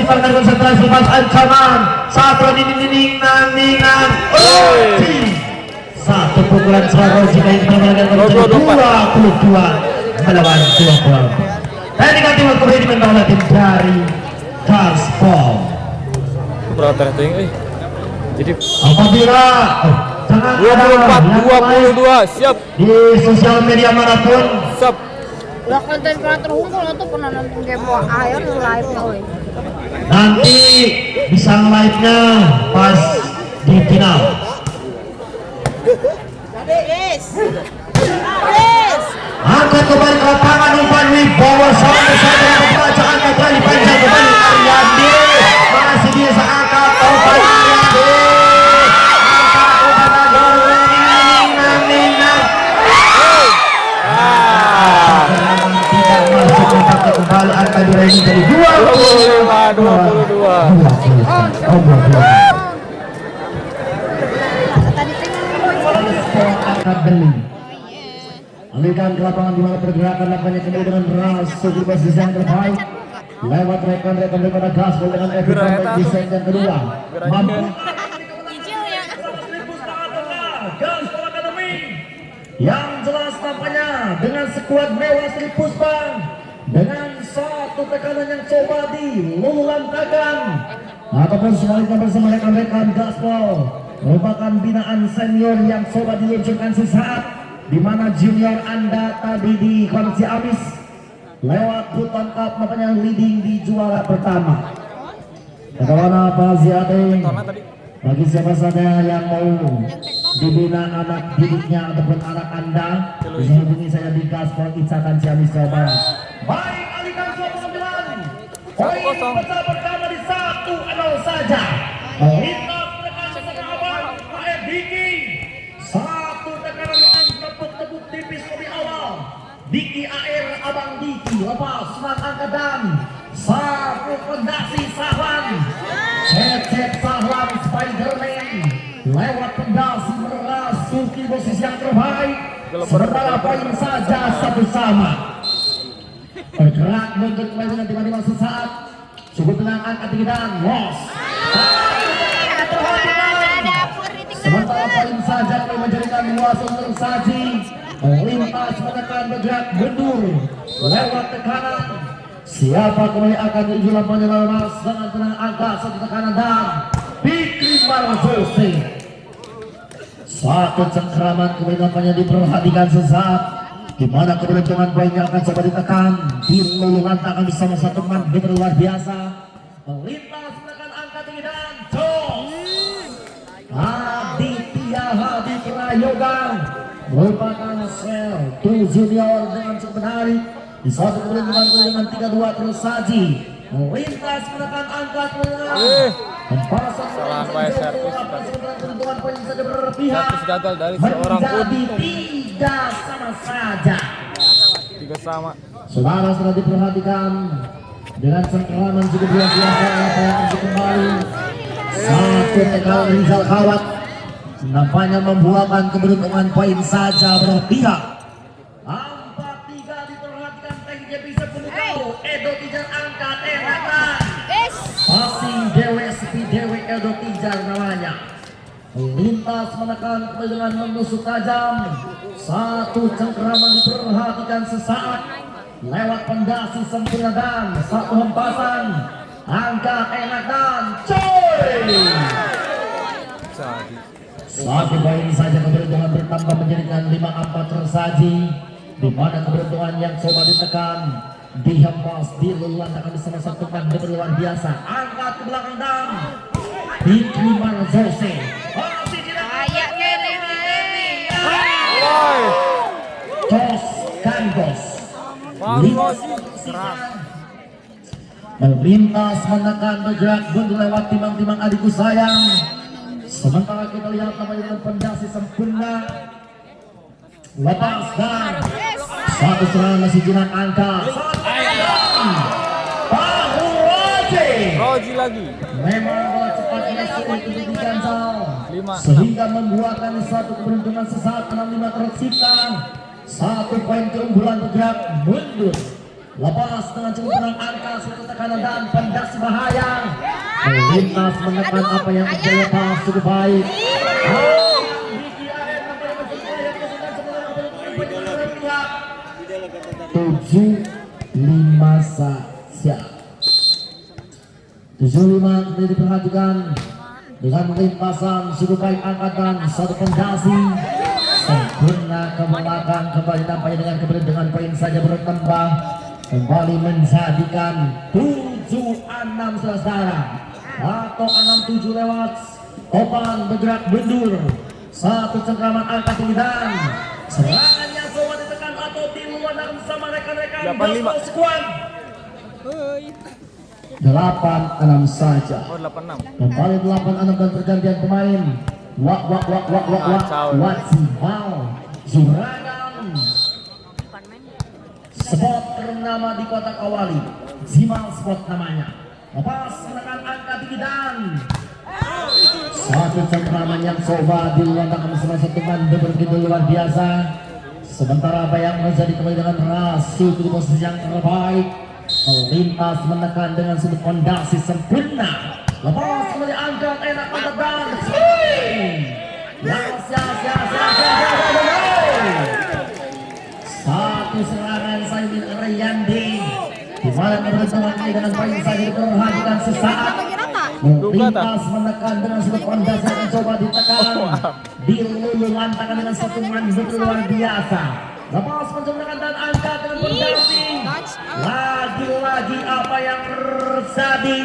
dari konsentrasi pas ancaman. Satu ningan, satu pukulan suara jika yang kita menjadi 22 melawan 20. Dan diganti waktu ini dimenang oleh tim dari Gaspol. Berapa tinggi? Jadi Apabila 24-22 siap di sosial media manapun siap. Udah konten kreator unggul tuh pernah nonton game air live nya weh. nanti bisa live-nya pas di final. Angkat kembali ke lapangan umpan Wibowo sampai saja pembacaan kembali panjang kembali Ariandi masih bisa angkat umpan Ariandi. Tidak masuk kontak kembali angka diraih dari 22. Beli alihkan ke lapangan di mana pergerakan lapangannya kembali dengan Rasul di posisi yang terbaik lewat rekan-rekan daripada Gaspol dengan efektif desain yang kedua mampu Gaspol Academy yang jelas tampaknya dengan sekuat mewah Sri Puspa dengan satu tekanan yang coba dilululantakan ataupun sebaliknya bersama rekan-rekan Gaspol merupakan binaan senior yang coba diluncurkan sesaat di mana junior Anda tadi di Konsi Abis lewat Buton Cup makanya leading di juara pertama. Bagaimana Pak Ziade bagi siapa saja yang mau dibina anak didiknya ataupun anak Anda bisa hubungi saya di Gaspol Icakan Ciamis Jawa Barat. Baik, alihkan suatu pengambilan poin pecah pertama di 1-0 saja. Satu tekanan dengan tepuk-tepuk tipis lebih awal. Diki AR Abang Diki lepas semangat angkat dan satu fondasi Sahlan. Cecep Sahlan Spiderman lewat fondasi merasuki posisi yang terbaik. Sementara poin saja satu sama. Bergerak mundur kembali dengan tiba-tiba sesaat. Cukup tenang angkat tinggi dan los. Sementara poin saja kami menjadikan luasan tersaji lintas menekan bergerak mundur lewat tekanan. Siapa kembali akan diuji lapangan lemas dengan tenang angka satu tekanan dan Fikri Marzose. Satu cengkraman kembali lapangannya diperhatikan sesaat di mana keberuntungan poinnya akan coba ditekan dilululantakan bersama satu teman luar biasa lintas menekan angka tinggi dan Aditya Hadi Prayoga merupakan sel 2 junior dengan cukup menarik di satu kemudian dengan 3-2 terus saji lintas menekan angka pasang keuntungan poin saja berpihak gagal dari seorang menjadi 3 sama saja. 3 sama. Saudara sudah diperhatikan dengan cengkraman cukup luar biasa apa yang masuk kembali. Satu tekanan Rizal Kawat nampaknya membuahkan keberuntungan poin saja berpihak. 4-3 diperhatikan tekniknya bisa penuh Edo Tijar angkat enakan passing Dewe Sepi Dewe Edo Tijar namanya lintas menekan kembali dengan menusuk tajam. Satu cengkraman diperhatikan sesaat lewat pendasi sempurna dan satu hempasan angkat enak dan coy. Satu poin saja keberuntungan bertambah menjadikan 5-4 tersaji di mana keberuntungan yang coba ditekan dihempas dilululantakan bersama satu kan luar biasa angkat ke belakang dan Fikri Marzose Tos Kandos melintas menekan bergerak mundur lewat timang-timang adikku sayang. Sementara kita lihat namanya dengan pendasi sempurna lepas dan satu serangan masih jinak angka. Bahu Roji lagi. memang bola cepatnya sulit untuk diganjal 5-6. sehingga membuahkan satu keberuntungan sesaat 65 tercipta. 1 poin keunggulan bergerak mundur. Lepas dengan cukup tenang angka satu tekanan dan pendasi bahaya. Melintas menekan apa yang terjadi pas cukup baik. Tujuh lima saja. 75 kembali diperhatikan dengan melimpasan cukup baik angkatan satu pendasi sempurna ke belakang kembali nampaknya dengan keberuntungan poin saja bertambah kembali menjadikan 7-6 saudara atau 6-7 lewat Topan bergerak mundur satu cengkraman angka tinggi dan serangannya semua ditekan atau diluar sama rekan-rekan 85. squad 8-6 saja. Oh 86. Kembali 8-6 dan pergantian pemain. Wadzimau Juragan. Spot ternama di kotak awali. Zimal spot namanya. Lepas menekan angka tinggi dan satu cengkraman yang coba diluangkan bersama satu mandu begitu luar biasa. Sementara apa yang menjadi kembali dengan rasio di posisi yang terbaik. Melintas menekan dengan sudut fondasi sempurna. Lepas kembali angkat enak mantap dan swing. Satu serangan Saidin Riyandi. Di mana keberuntungan ini dengan poin saja diperhatikan sesaat. Melintas menekan dengan sudut fondasi yang coba ditekan. Dilulu lantakan dengan satu manjur luar biasa. Lepas mencobakan dan angkat dengan fondasi. Lagi-lagi apa yang terjadi.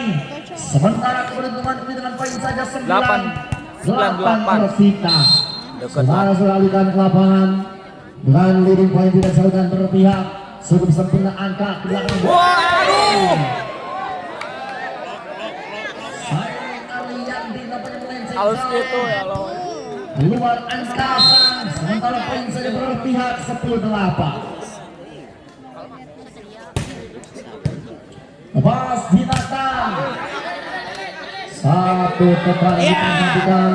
Sementara keberuntungan ini dengan poin saja 9-8 tersita. Saudara alihkan ke lapangan dengan leading poin tidak salukan berpihak. Cukup sempurna angka ke belakang. Waduh. Halus gitu ya lo. Keluar angkasa. Sementara poin saja berpihak 10-8. Lepas dinatang satu tekan diperhatikan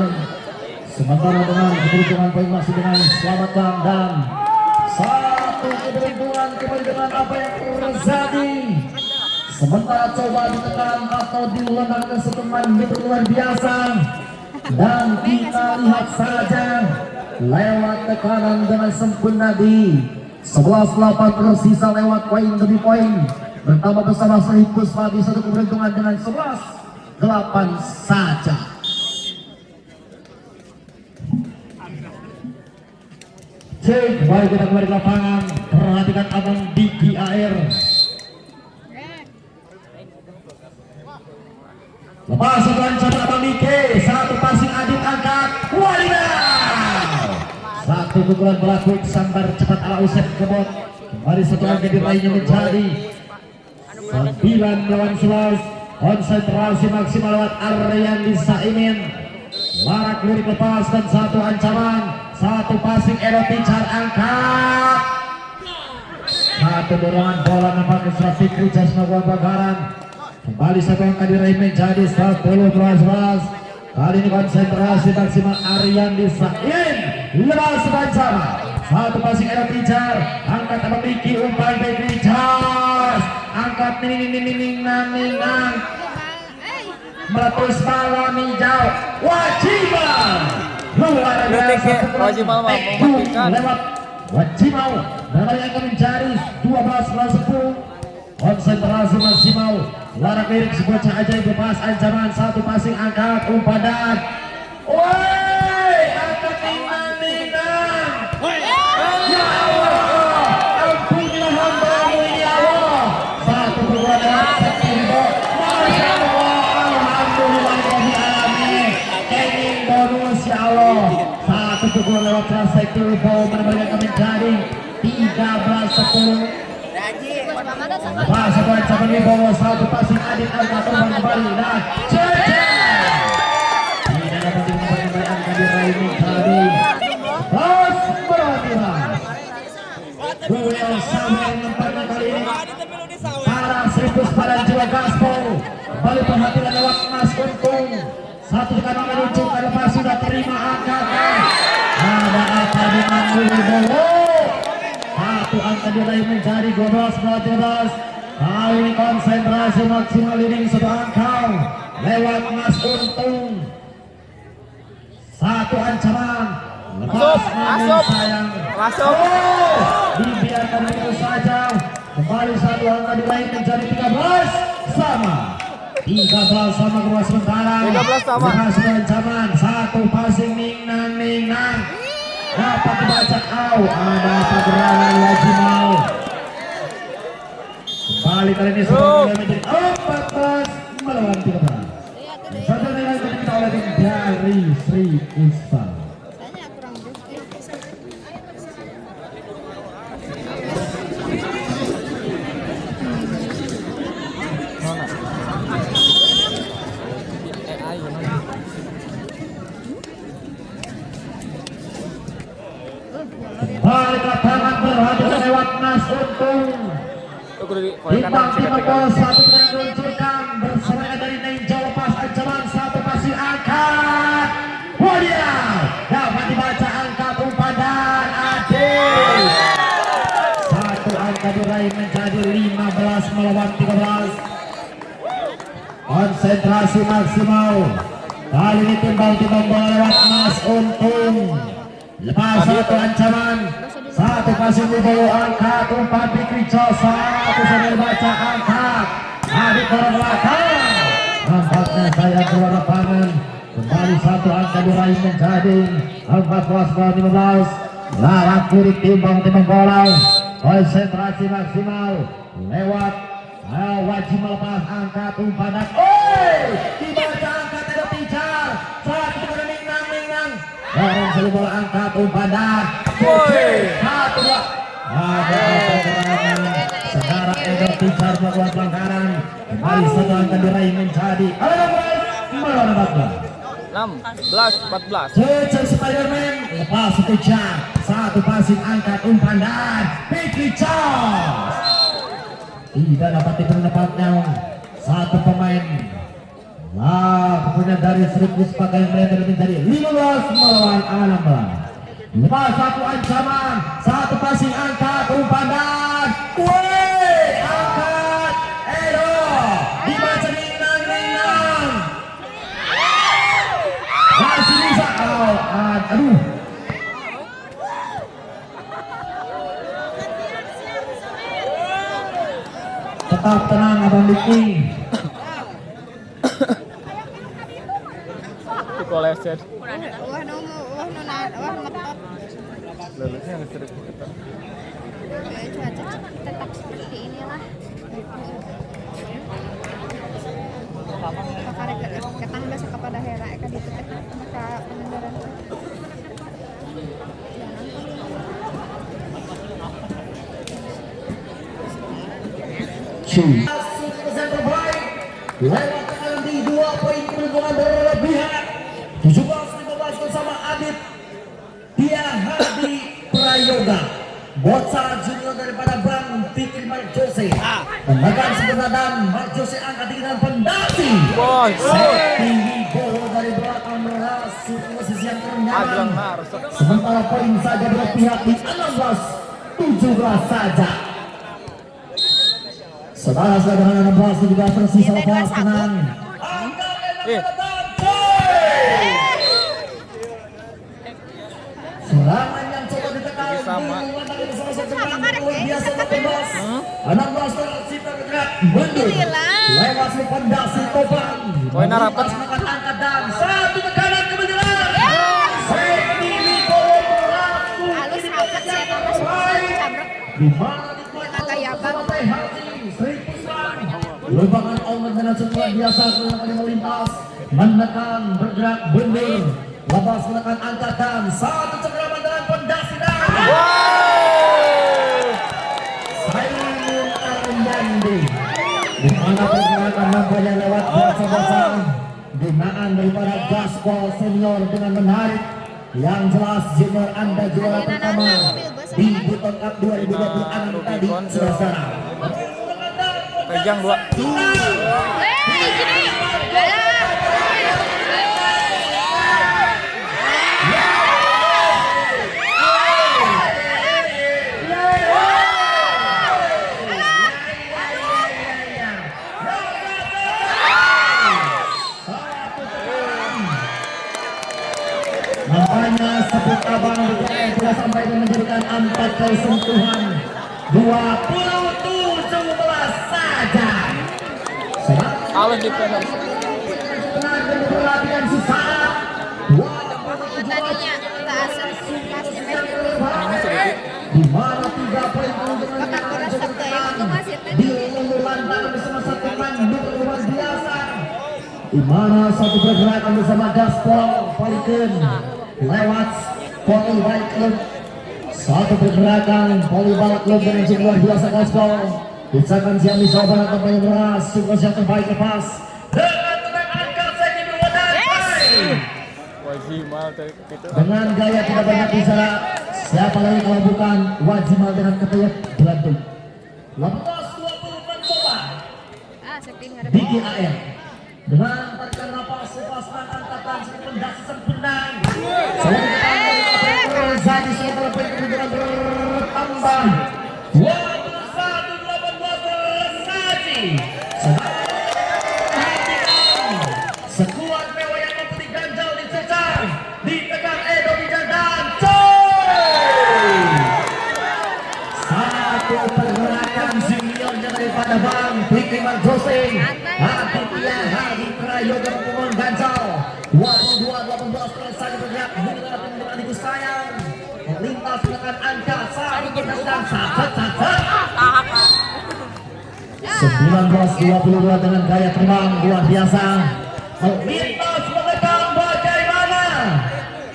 sementara dengan keberuntungan poin masih dengan selamatkan dan satu keberuntungan kembali dengan apa yang terjadi sementara coba ditekan atau dilenangkan seteman begitu luar biasa dan kita lihat saja lewat tekanan dengan sempurna di 11-8 tersisa lewat poin demi poin. Bertambah bersama Sehipus Padi satu keberuntungan dengan 11-8 saja. Cek, baik kita kembali ke lapangan. Perhatikan abang Diki Air. Lepas satu ancaman abang Diki. Satu passing Adit angkat. Wadidaw. Satu pukulan berlaku sambar cepat ala Usep Kebot. Kembali satu angka diraihnya menjadi 9-11. Konsentrasi maksimal lewat Aryandi Saimin. Larak lirik lepas dan satu ancaman. Satu passing Eroticar angkat. Satu dorongan bola nampaknya Isra Fikri Jasma Bagaran. Kembali satu angka diraih menjadi 10-11. Kali ini konsentrasi maksimal Aryandi Saimin. Lepas ancaman. Satu passing Eroticar angkat abang Diki umpan Baby Charles. Angkat ninang meletus bola hijau Wajibal luar biasa Wajibal mematikan lewat Wajibal dan yang akan mencari 12-10. Konsentrasi maksimal larak lirik sebuah ajaib lepas ancaman satu passing angkat umpan dan woi angkat ninang ya Allah ampunilah hamba-Mu ya Allah. Satu pukulan lewat Sekimbo. Masya Allah, alhamdulillahirrahmanirrahim. Kening bonus ya Allah. Satu pukulan lewat Sekimbo menambahkan menjadi 13-10. Satu ancaman di bawah satu passing Adit angkat umpan kembali dan cecer. Tidak dapat dikembalikan angka diraih tadi. Terus berhati-hati. Satu kali meluncurkan lepas sudah terima angkatan. Ada apa dengan Wibowo? Satu angka diraih menjadi 12-13. Kali ini konsentrasi maksimal leading satu angka lewat Mas Untung. Satu ancaman lepas namun sayang dibiarkan begitu saja. Kembali satu angka diraih menjadi 13 sama. 13 sama kedua sementara. 13 sama. Berhasil ancaman satu passing Ningnang dapat dibaca ada pergerakan Wajimau. Kembali kali ini sudah menjadi 14 melawan 13. Satu dengan ketika oleh tim dari Sri Puspa. Kayaknya kurang bersih. Balik ke tangan berhadapan lewat Mas Untung. Timbang gol satu dengan meluncurkan berserangan dari Nenjo lepas ancaman satu pasir angkat. Wadidaw, dapat dibaca angka umpan dan adil. Satu angka diraih menjadi 15 melawan 13. Konsentrasi maksimal. Kali ini timbang bola lewat Mas Untung. Lepas satu ancaman, satu pasir Wibowo angkat umpan Fikri Jos, satu sambil baca angkat dari kolam belakang. Nampaknya saya keluar lapangan. Kembali satu angka diraih menjadi 14-15. Lawan kiri timbang bola. Konsentrasi maksimal lewat wajib melepas angkat umpan dan dibaca angkat tidak pijar. Satu kepada Ningnang. Orang selalu bola angkat umpan dan satu dua. Ada pergerakan sekarang Eder Pijar melakukan pelanggaran. Kembali satu angka diraih menjadi 16 melawan 14. Cecil Spiderman lepas satu jam, satu passing angkat umpan dan Fikri Jos tidak dapat diperdapatnya satu pemain. Kemudian dari Sri Puspa yang mereka menjadi 15 melawan 16. Lepas satu ancaman, satu passing angkat umpan dan angkat Edo dibaca Ningnang. Masih bisa aduh. Tetap tenang Abang Diki. Koleset. Wah metot. Lalusnya nggak seru. Cuaca tetap seperti inilah. Pakai ketangga kepada hera ka dito ka pengendaran. Terbaik lewat tekanan di 2 poin keuntungan berlebihan 17-15 bersama Adit Dia Hadi Prayoga Bocah junior daripada Bang Fikri Mark Jose Pemagang sebentar dan Mark Jose angkat tinggi dan pendasi tinggi gol dari belakang merasuk posisi yang kerenyaman. Sementara poin saja dua pihak di 16-17 saja. Saudara-saudara dengan 16 juga tersisa lepas tenang. Serangan yang coba ditekan sama. Biasa 16 tercipta bergerak mundur lewat fondasi Topang. Poin rapat. Angkat dan satu tekanan kebenaran. Sekili Wibowo Halus rapat saya tambah cabrek. di mana Kayak Bang. Lupakan Allah dengan luar biasa kali melintas menekan bergerak mundur lepas menekan angkatan satu cengkraman dengan pondasi dan Simon Armandi di mana pergerakan nampaknya lewat bahasa-bahasa binaan daripada gaspol senior dengan menarik yang jelas junior Anda juara pertama di Buton Cup 2026 tadi saudara. Pegang 2. kesentuhan 2017 saja. Alas di penal. Perhatikan sisa Tadinya nggak asal kasih di mana 3 poin keuntungan Bahkan orang Sabtu yang itu masih tadi. di ulur lantaran bersama satu manduk luar biasa. Di mana satu pergerakan bersama Gaspol Poliken lewat Polibal Club. Satu pergerakan Polibal Club dengan jumlah luar biasa Gaspol. Dicakan siang di Jawa Barat tampaknya beras. Sukses yang terbaik lepas dengan tenang angkat Zeki berwadah. Wajimal dari kita. Dengan gaya tidak banyak bicara, siapa lagi kalau bukan Wajimal dengan ketayap berantung. 18-20 mencoba setting ada Diki AR dengan tarikan napas lepaskan angkatan sependak sempurna. Selain Zaki sementara poin kemudian bertambah 21-18 Zaki. Sekuat mewah yang mempunyai ganjal dicecar ditekan Edo Wijadan coy. Satu pergerakan juniornya daripada Bang Fikri Marjose Aditya Hadi Prayoga mempunyai ganjal 22-18 selesai bergerak menggunakan pengunduran ibu sayang melintas menekan angka satu pergerakan sahabat 19-22 dengan gaya terbang luar biasa melintas menekan bagaimana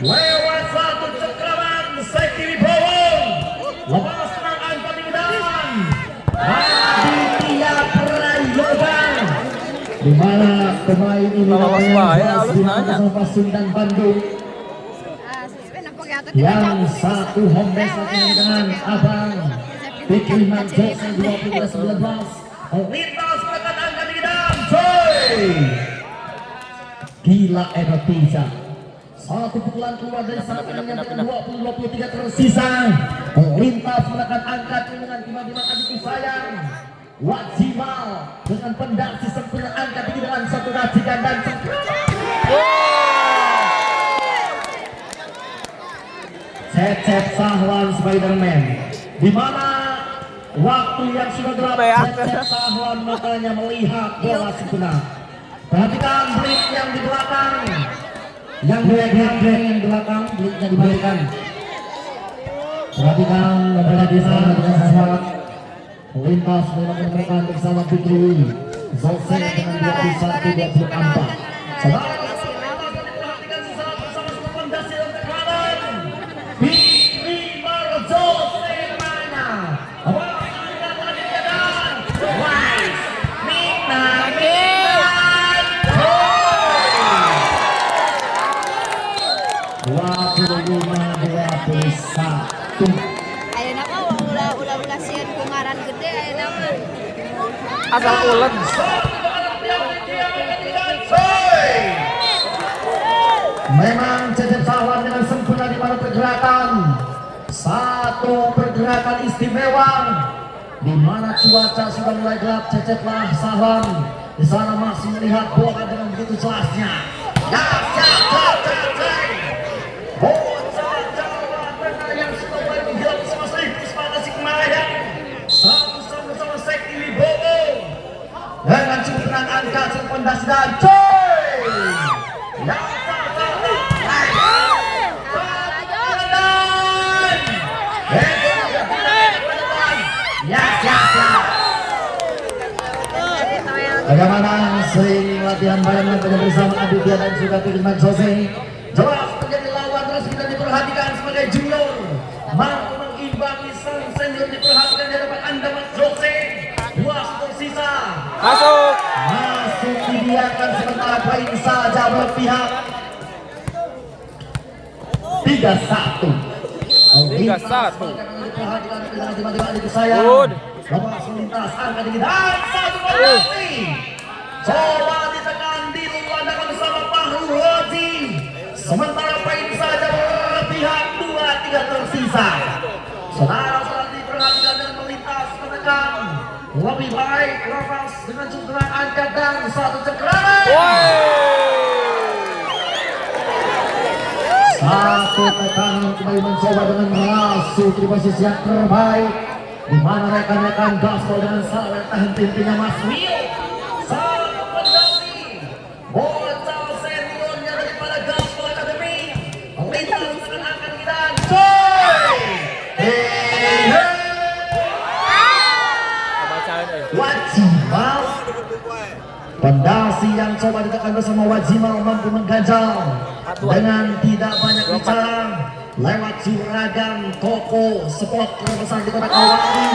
lewat satu cekraman Zeki Wibowo lepas menang angka di medan Aditya Prayoga di mana pemain ini bersama Sundan Bandung yang satu home base dengan Abang Fikri Marjose 2019 melintas menekan angka di medan coy. Gila Erotika. Satu pukulan keluar dari sana dengan 20-23 tersisa. Melintas menekan angka dengan Diman Aditya sayang. Wajimal dengan pendaksi sempurna angka tinggi dengan satu racikan dan Cecep Sahwan Spiderman. Di mana waktu yang sudah gelap Cecep Sahwan makanya melihat bola sempurna. Perhatikan blitz yang di belakang. Yang di belakang blitznya dibalikan. Perhatikan beberapa di sana dengan semangat. Melintas menemukan bersama Fikri Zolsen dengan 21-24. Saudara perhatikan sesaat bersama pondasi dan tekanan Fikri Marjose mana ayeuna mah ulah sieun ku ngaran gede ayeuna mah. Asal ulet. Memang Cecep Sahwan dengan sempurna di mana pergerakan satu pergerakan istimewa di mana cuaca sudah mulai gelap. Ceceplah Sahwan di sana masih melihat bola dengan begitu jelasnya. Bocah Jawa Tengah yang sudah mulai menghilang bersama Puspa Tasikmalaya sama Zeki Wibowo dengan cukup tenang angka cukup pendas dan coy. Bagaimana sering latihan barengan bersama Aditya dan juga Fikri Marjose. Jelas menjadi lawan terus kita diperhatikan sebagai junior. Mampu mengimbangi sang senior diperhatikan di hadapan Anda Marjose. 2 tersisa. Masuk. Masuk dibiarkan sementara poin saja berpihak. 3-1. 3-1. Diperhatikan dengan tiba-tiba adik saya. Good. Lepas lintas angka tinggi dan satu penalti. Coba ditekan di luar dengan bersama Fahru Hoji. Sementara poin saja berpihak 2-3 tersisa. Saudara-saudara diperhatikan dan melintas menekan. Lebih baik lepas dengan cengkeran angkat dan satu cengkeran. Satu tekanan kembali mencoba dengan masuk di posisi yang terbaik, di mana rekan-rekan gaspol dengan salah tahan tintinya Mas Wio. Satu pendaki bocah seniornya daripada Gaspol Academy melintas dengan akan kita coy. Wajimal pendasi yang coba ditekan bersama Wajimal mampu mengganjal dengan tidak banyak bicara lewat juragan toko spot terbesar di kota Kawali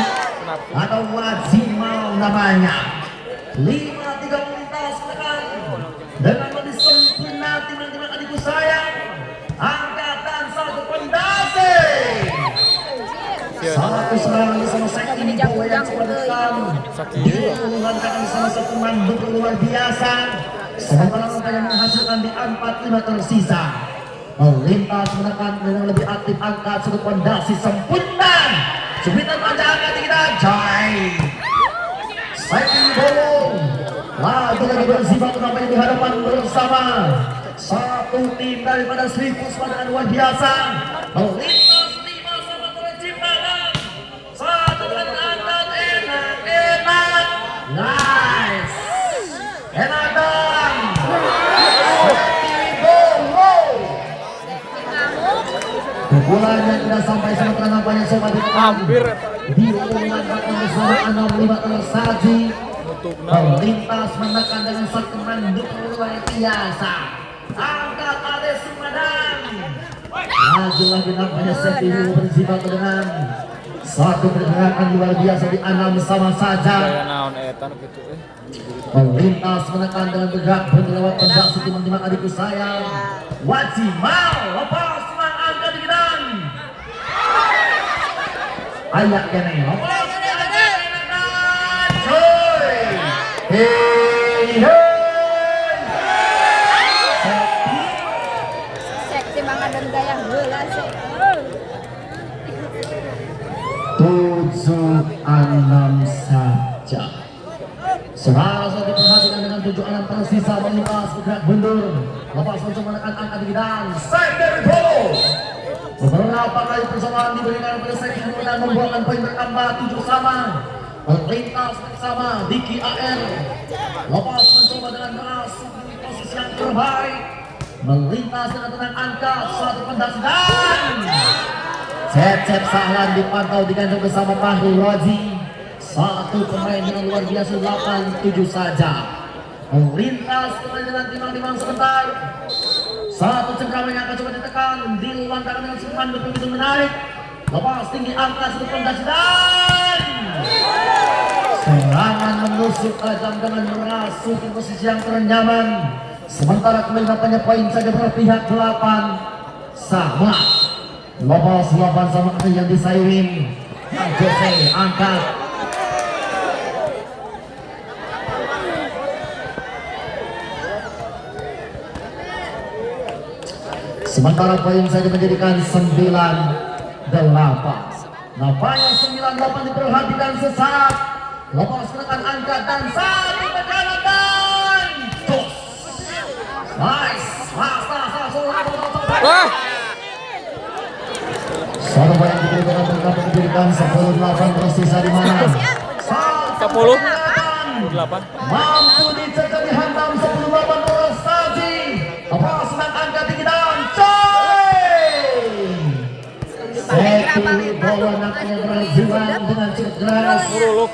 atau Wajimal namanya. 5-3 melintas tekan dengan lebih sempurna teman-teman adikku sayang, angkatan satu pendasi. Satu serangan bersama Sakti Bowo yang coba dekat dilancarkan bersama satu manduk luar biasa, sementara mereka yang menghasilkan di 4-5 tersisa melintas menekan dengan lebih aktif angkat satu pondasi sempurna. Subitan panjang angkat kita Jai Sakti Bowo lagi bersimak tampaknya di hadapan bersama satu tim daripada Sri Puspa dengan luar biasa melintas 5 sama terciptakan satu dengan angkat enak nice enak dong Sakti Bowo. Pukulan yang tidak sampai sementara nampaknya coba ditekan di ulang belakang bersama 6-5 tersaji melintas menekan dengan satu manduk luar biasa angkat Ade Sumedang. Lagi-lagi nampaknya Sakti Bowo berjibaku dengan satu pergerakan luar biasa di 6 sama saja melintas menekan dengan bergerak berlewat pendaki teman-teman adikku sayang Wajimal lepas selang angkat di gidan ayak kene lepas Sekti mangga dan gaya heula sih. 7-6 saja. Serasa diperhatikan dengan 7-6 tersisa melintas bergerak mundur lepas mencoba menekan angka di gidan Sakti Bowo. Beberapa kali persamaan diberikan pada Sakti Bowo dan membuahkan poin bertambah 7 sama. Melintas bersama Diki AR lepas mencoba dengan masuk di posisi yang terbaik melintas dengan tenang angkat satu pendasi dan Cecep Sahlan dipantau digandeng bersama Fahru Rozi. Satu pemain yang luar biasa 8-7 saja melintas dengan timang-timang sebentar satu cengkraman yang akan coba ditekan dilantarkan dengan semangat begitu menarik lepas tinggi angka satu pendasi dan serangan menusuk tajam dengan merasuk di posisi yang ternyaman. Sementara kemenangannya poin saja berpihak 8 sama. Lepas 8 sama yang disairin. Jose angkat. Sementara poin saja menjadikan 9-8. Nampaknya 9-8 diperhatikan sesaat. Lepas menekan angkat dan satu tekanan dan tos. Nice. Satu poin diberikan berkata diberikan 10-8 tersisa di mana? 10-8 mampu dicegat dihantam 10-8 terus saji. Lepas menekan angkat tinggi dan Sakti Bowo nampaknya berjuang dengan cukup keras.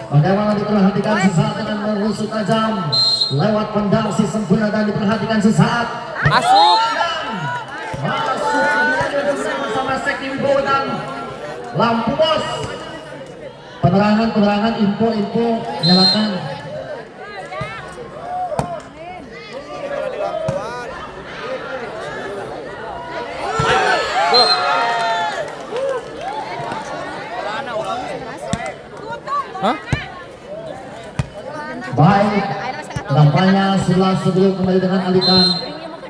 Bagaimana diperhatikan sesaat dengan menusuk tajam lewat pendasi sempurna dan diperhatikan sesaat masuk bersama Sakti Bowo dan lampu bos penerangan info nyalakan. Hah? Baik, nampaknya sebelum kembali dengan alikan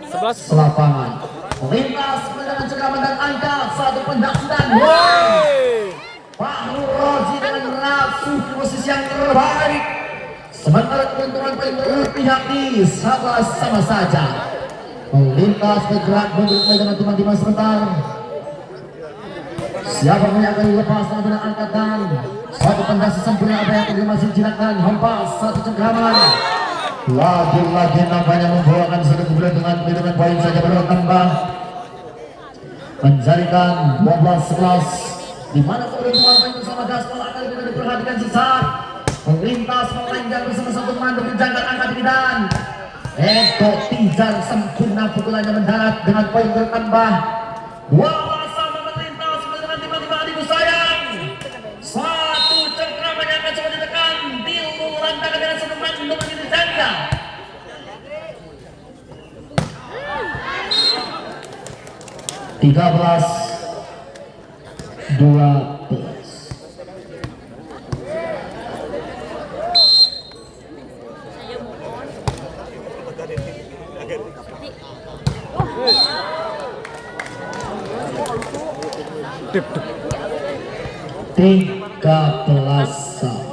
11 lapangan. Melintas dengan cengkraman dan angkat satu pendaki dan Fahru Rozi dengan merasuki di posisi yang terbaik. Sementara keuntungan poin berpihak di 11 sama saja. Melintas bergerak mundur dengan timang-timang sebentar. Siapa yang akan dilepas dengan angkatan satu pendas sempurna apa yang terjadi masih jinakan hempas satu cengkraman. Lagi-lagi nampaknya membawakan satu keberuntungan dengan poin saja bertambah menjadikan 12-11 di mana keberuntungan poin bersama Gaspol akan kita diperhatikan sesaat melintas melenggang bersama satu teman untuk menjaga angka dan Eko Tijar sempurna pukulannya mendarat dengan poin bertambah. Wah, sama melintas dengan tiba-tiba adikku sayang. Satu cengkraman yang akan coba ditekan Tilu lantakan dengan satu teman untuk menjaga 13-12. Dip. 13 sama.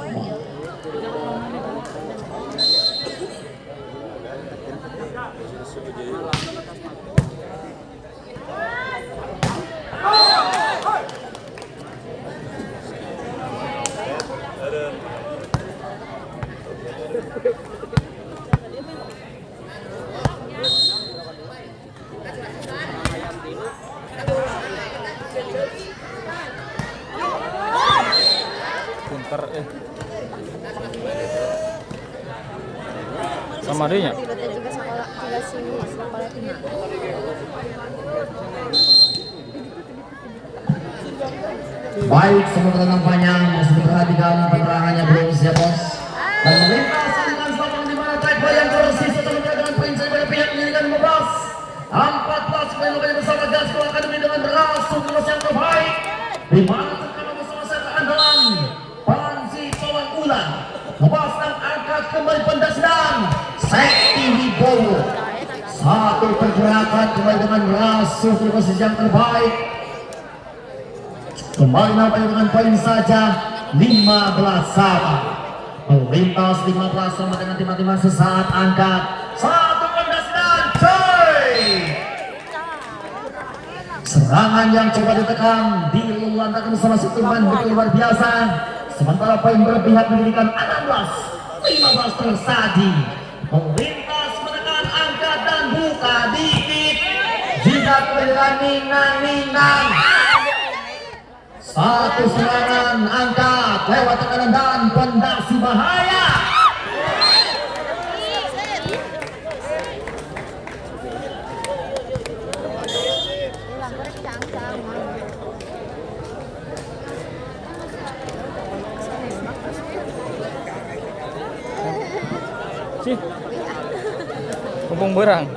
Pinter sama adanya. Juga sini sekolah Tina. Baik, semua nampaknya masih diperhatikan penerangannya belum siap bos. Dan melintas dengan selatan di mana Taibo yang tersisa dengan poin saya pada pihak menjadikan 15. 14 poin lokanya bersama Gaspol Academy dengan langsung terus yang terbaik. Di mana terkena bersama saya keandalan Panji Tolong Ulang. Lepaskan angkat kembali pendas dan Sekti Wibowo. Satu pergerakan kembali dengan langsung di posisi yang terbaik. Kembali nampaknya dengan poin saja 15 sama. Melintas 15 sama dengan timah-timah sesaat angkat. Satu pendas dan coy. Serangan yang coba ditekan dilantarkan bersama Sukuman luar biasa. Sementara poin berpihak menjadikan 16-15 tersaji. Melintas menekan angkat dan buka dikit. Jika kemudian ninang-ninang. Satu serangan angkat lewat tekanan dan pondasi bahaya. Sih. Kumpung berang.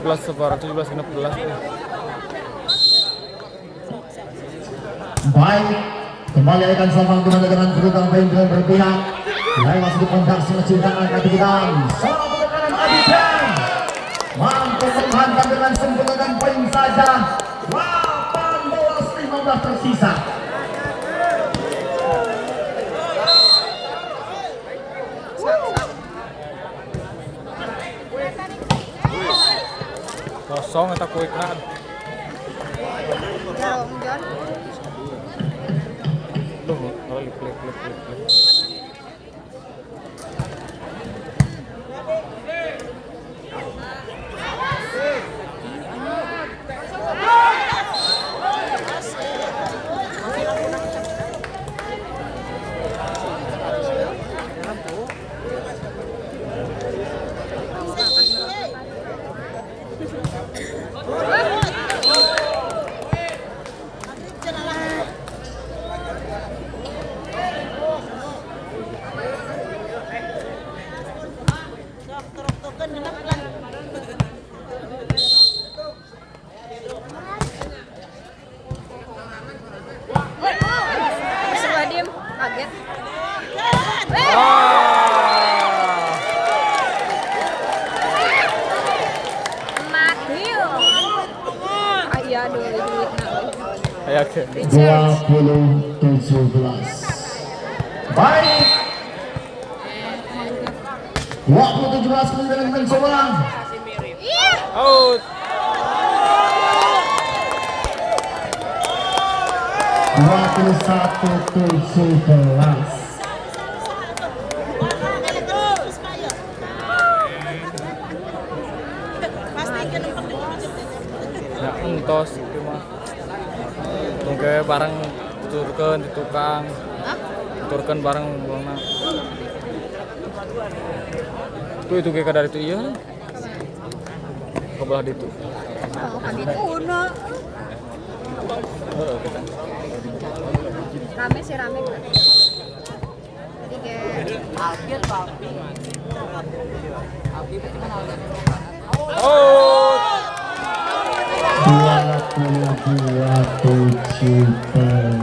Belas sebar 17-16. Baik, kembali akan sama dengan berutang poin dengan berpihak. Mulai masuk di kontak semacam angka tigaan. Satu tekanan Abidjan mampu menghantam dengan sempurna dan poin saja 18-15 tersisa. Kosong eta kuikna. Jauh, John. Duh, lip. Kaget. Ya, oke. 20-17. Baik. 20-17 kemudian mencoba. Out. 21-17. Ya entos itu mah. Mungkin barang turkeun di tukang. Turkeun barang buangna. Tuh itu kayak dari itu iya. Kebelah ditu. Oh, kan itu uno. Heeh, kita. Rame sih rame. Jadi kayak Oh. 22-17.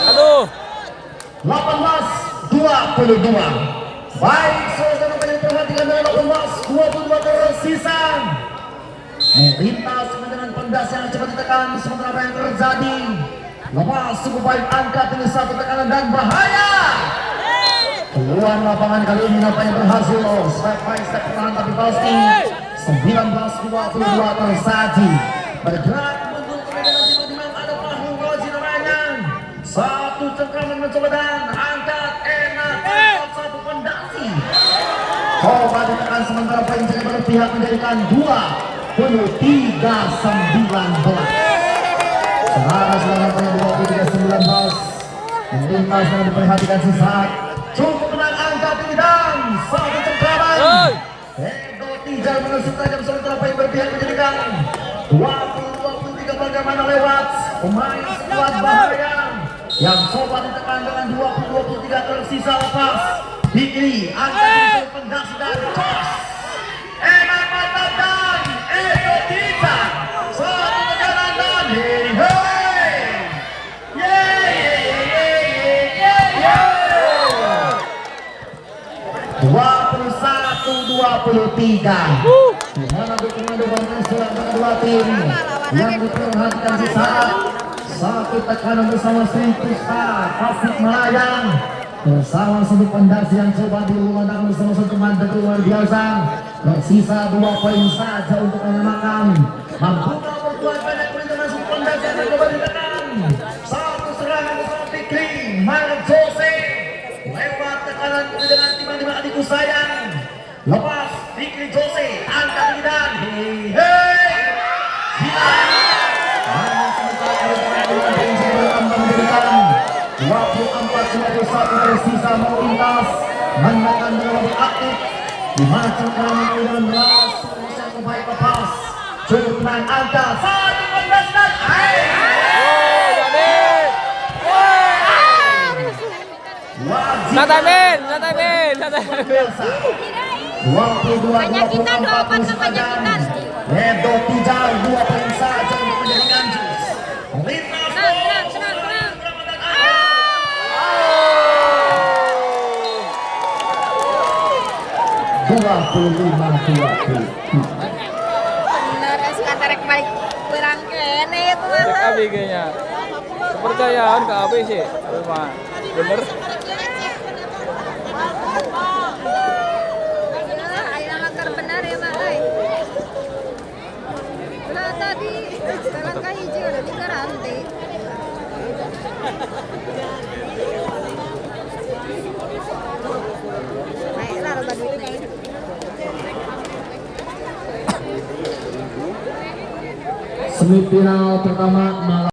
Aduh. 18-22. Baik, saudara kalian perhatikan dengan 18-22 tersisa. Melintas dengan pendas yang cepat ditekan, sementara apa yang terjadi? Lepas cukup baik, angkat ini satu tekanan dan bahaya. Keluar lapangan kali ini nampaknya berhasil. Step by step perlahan tapi pasti. 19-22 tersaji. Bergerak mundur kemudian tiba-tiba ada perahu Roji Narayan. Satu cengkraman mencoba dan angkat enak satu pondasi. Coba ditekan sementara poin jadi berpihak menjadikan 23-19. Saudara-saudara poin 23-19. Melintas dengan diperhatikan sesaat. Cukup menang angkat ini dan satu cengkraman. Ego Tijal menusuk tajam sementara poin berpihak menjadikan 20-23. Bagaimana lewat pemain sekuat bahaya yang coba ditekan dengan 20-23 tersisa lepas. Fikri angkat pendas dan tos. Enak mantap dan Ego Tijal satu tekanan dan hei. Yeay. 21-23. Di mana dukungan dukungan sudah kedua tim yang diperhatikan sesaat. Satu tekanan bersama Sri Puspa Tasik Melayang bersama satu pendasi yang coba diumandang bersama satu mantan luar biasa. Tersisa 2 poin saja untuk menyamakan. Mampu berbuat banyak perintah satu pendasi yang coba ditekan. Satu serangan bersama Fikri Mark Jose lewat tekanan dengan tiba-tiba adikku sayang. Lepas Fikri Jose angkat ini dan hei. 24-21 tersisa melintas menekan dengan lebih aktif di mana cengkraman dengan beras yang terbaik lepas cukup menang angka satu pendas dan Santai men. 22-24 Edo Tijal 2 poin saja untuk menjadikan jus. Melintas bener SK tarik balik kurang kene itu mah. Cek abi kayaknya. Kepercayaan ke abi sih. Cuma bener. Ayo makar benar ya Mak. Nah tadi langkah hiji udah 3 rantai. Naiklah roba duitnya. semifinal pertama malam